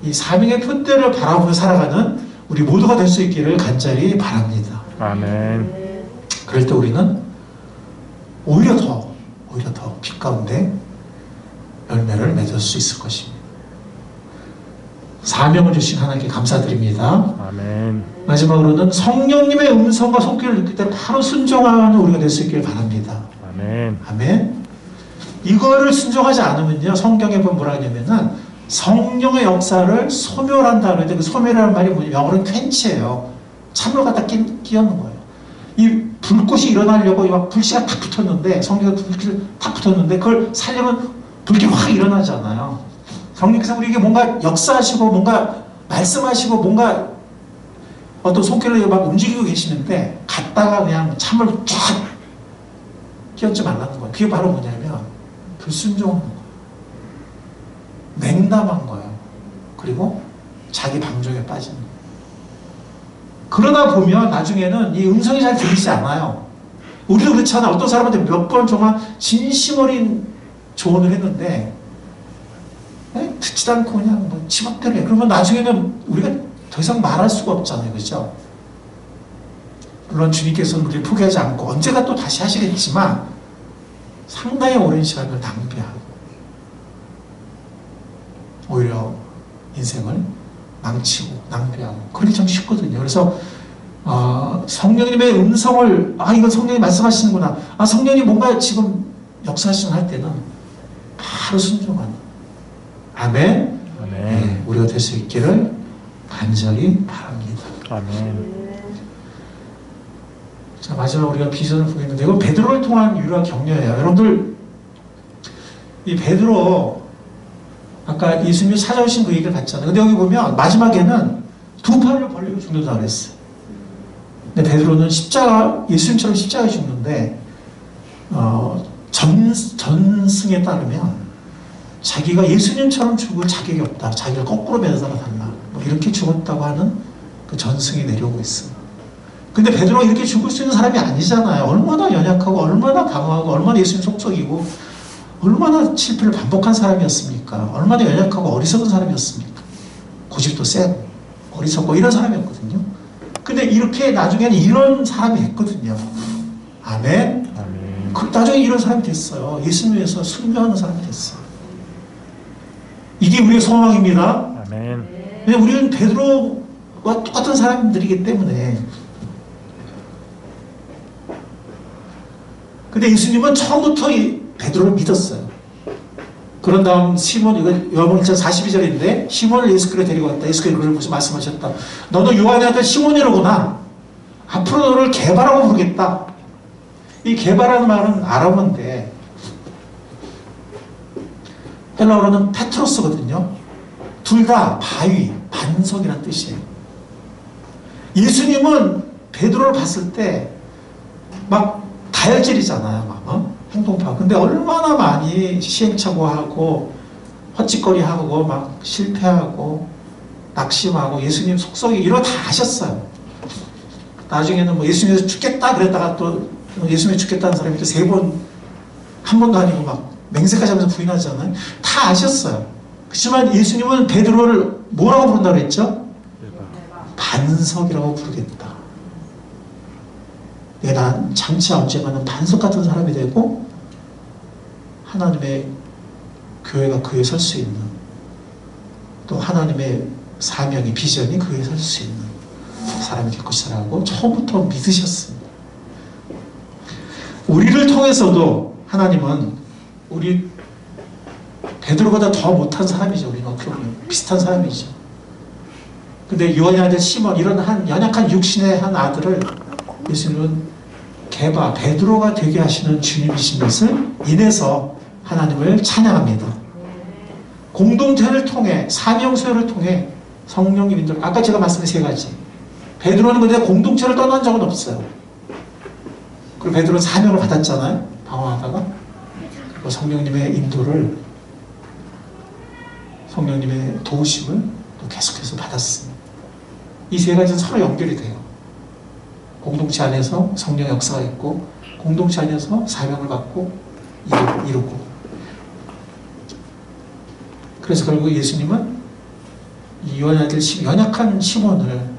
이 사명의 표대를 바라보며 살아가는 우리 모두가 될 수 있기를 간절히 바랍니다. 아멘. 그럴 때 우리는 오히려 더 빛 가운데 열매를 맺을 수 있을 것입니다. 사명을 주신 하나님께 감사드립니다. 아멘. 마지막으로는 성령님의 음성과 손길을 느낄 때 바로 순종하는 우리가 될 수 있기를 바랍니다. 아멘. 아멘. 이거를 순종하지 않으면요, 성경에 보면 뭐라 하냐면은 성령의 역사를 소멸한다 그러는데, 그 소멸이라는 말이 뭐냐면 영어로는 퀸치예요. 찬물 갖다 끼얹는 거예요. 이 불꽃이 일어나려고 막 불씨가 탁 붙었는데, 성경에 불꽃이 탁 붙었는데 그걸 살려면 불길이 확 일어나잖아요. 성령께서 우리에게 뭔가 역사하시고 뭔가 말씀하시고 뭔가 어떤 손길로 막 움직이고 계시는데 갔다가 그냥 찬물 쫙 끼얹지 말라는 거예요. 그게 바로 뭐냐면 불순종하는 거예요. 냉담한 거예요. 그리고 자기 방종에 빠지는 거예요. 그러다 보면 나중에는 이 음성이 잘 들리지 않아요. 우리도 그렇잖아. 어떤 사람한테 몇 번 정말 진심 어린 조언을 했는데 듣지도 않고 그냥 뭐 지멋대로 해. 그러면 나중에는 우리가 더 이상 말할 수가 없잖아요. 그죠? 물론 주님께서는 우리를 포기하지 않고 언제가 또 다시 하시겠지만 상당히 오랜 시간을 낭비하고 오히려 인생을 망치고 낭비하고, 그러기 참 쉽거든요. 그래서 성령님의 음성을, 이건 성령이 말씀하시는구나, 성령이 뭔가 지금 역사하시는 할 때는 바로 순종하는. 아멘. 아멘. 네, 우리가 될 수 있기를 간절히 바랍니다. 아멘. 자, 마지막 우리가 비전을 보겠는데, 이건 베드로를 통한 유일한 격려예요. 여러분들, 이 베드로 아까 예수님이 찾아오신 그 얘기를 봤잖아요. 근데 여기 보면 마지막에는 두 팔을 벌리고 죽는다고 그랬어요. 근데 베드로는 예수님처럼 십자가에 죽는데, 전승에 따르면 자기가 예수님처럼 죽을 자격이 없다. 자기를 거꾸로 매달아 달라. 뭐 이렇게 죽었다고 하는 그 전승이 내려오고 있습니다. 근데 베드로가 이렇게 죽을 수 있는 사람이 아니잖아요. 얼마나 연약하고 얼마나 강하고 얼마나 예수님 속속이고 얼마나 실패를 반복한 사람이었습니까? 얼마나 연약하고 어리석은 사람이었습니까? 고집도 세고 어리석고 이런 사람이었거든요. 근데 이렇게 나중에는 이런 사람이 됐거든요. 아멘. 아멘. 나중에 이런 사람이 됐어요. 예수님 위해서 순교하는 사람이 됐어요. 이게 우리의 소망입니다. 아멘. 왜냐면 우리는 베드로와 똑같은 사람들이기 때문에. 근데 예수님은 처음부터 베드로를 믿었어요. 그런 다음 시몬, 이거 요한복음 1장 42절인데 시몬을 예수께로 데리고 왔다. 예수께서 그를 보시고 말씀하셨다. 너는 요한의 아들 시몬이로구나. 앞으로 너를 개바라고 부르겠다. 이 개바라는 말은 아람어인데 헬라어로는 페트로스거든요. 둘 다 바위, 반석이라는 뜻이에요. 예수님은 베드로를 봤을 때 막 다혈질이잖아요. 행동파. 근데 얼마나 많이 시행착오하고 헛짓거리하고 막 실패하고 낙심하고 예수님 속속이 이런 거 다 아셨어요. 나중에는 뭐 예수님에서 죽겠다 그랬다가 또 예수님이 죽겠다는 사람이 또 한 번도 아니고 막 맹세까지 하면서 부인하잖아요. 다 아셨어요. 그렇지만 예수님은 베드로를 뭐라고 부른다고 했죠? 반석이라고 부르겠다. 내가 장차 언젠가는 반석 같은 사람이 되고 하나님의 교회가 그에 설 수 있는, 또 하나님의 사명이, 비전이 그에 설 수 있는 사람이 될 것이라고 처음부터 믿으셨습니다. 우리를 통해서도 하나님은 우리 베드로보다 더 못한 사람이죠. 우리는 어떻게 보면 비슷한 사람이죠. 근데 요한의 아들 시몬, 이런 한 연약한 육신의 한 아들을 예수님은 베드로가 되게 하시는 주님이신 것을 인해서 하나님을 찬양합니다. 공동체를 통해, 사명수여를 통해 성령님 인도, 아까 제가 말씀드린 세 가지. 베드로는 근데 공동체를 떠난 적은 없어요. 그리고 베드로는 사명을 받았잖아요. 방황하다가. 그리고 성령님의 인도를, 성령님의 도우심을 또 계속해서 받았습니다. 이 세 가지는 서로 연결이 돼요. 공동체 안에서 성령 역사가 있고, 공동체 안에서 사명을 받고 이루고. 그래서 결국 예수님은 이 요한의 아들 연약한 시몬을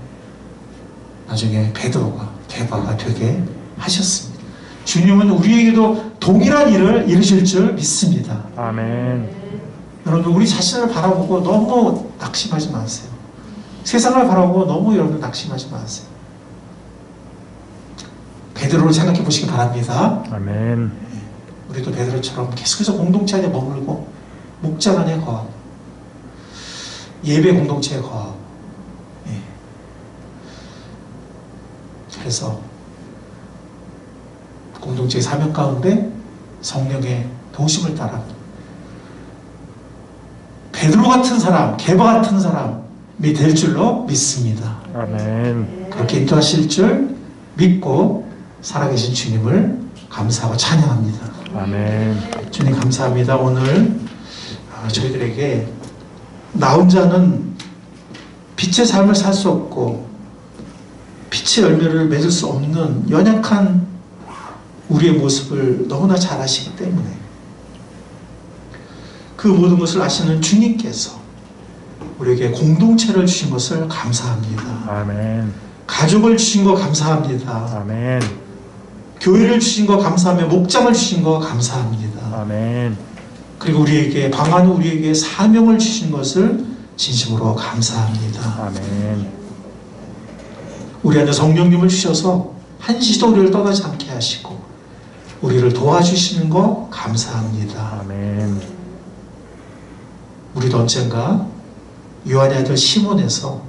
나중에 베드로가, 게바가 되게 하셨습니다. 주님은 우리에게도 동일한 일을 이루실 줄 믿습니다. 아멘. 여러분, 우리 자신을 바라보고 너무 낙심하지 마세요. 세상을 바라보고 너무 여러분 낙심하지 마세요. 베드로를 생각해 보시기 바랍니다. 아멘. 우리도 베드로처럼 계속해서 공동체 안에 머물고, 목장 안에 거하고, 예배 공동체에 거하고, 그래서 공동체의 사명 가운데 성령의 도우심을 따라 베드로 같은 사람, 게바 같은 사람이 될 줄로 믿습니다. 아멘. 그렇게 인도하실 줄 믿고 살아계신 주님을 감사하고 찬양합니다. 아멘. 주님 감사합니다. 오늘 저희들에게 나 혼자는 빛의 삶을 살 수 없고 빛의 열매를 맺을 수 없는 연약한 우리의 모습을 너무나 잘 아시기 때문에 그 모든 것을 아시는 주님께서 우리에게 공동체를 주신 것을 감사합니다. 아멘. 가족을 주신 거 감사합니다. 아멘. 교회를 주신 거 감사하며 목장을 주신 거 감사합니다. 아멘. 그리고 우리에게 방한 우리에게 사명을 주신 것을 진심으로 감사합니다. 아멘. 우리 안에 성령님을 주셔서 한시도 우리를 떠나지 않게 하시고 우리를 도와주시는 거 감사합니다. 아멘. 우리도 언젠가 요한의 아들 시몬에서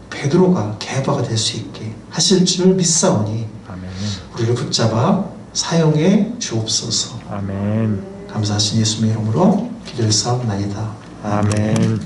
베드로가 게바가 될 수 있게 하실 줄 믿사오니 아멘. 우리를 붙잡아 사용해 주옵소서. 아멘. 감사하신 예수님의 이름으로 기도를 싸움나이다. 아멘.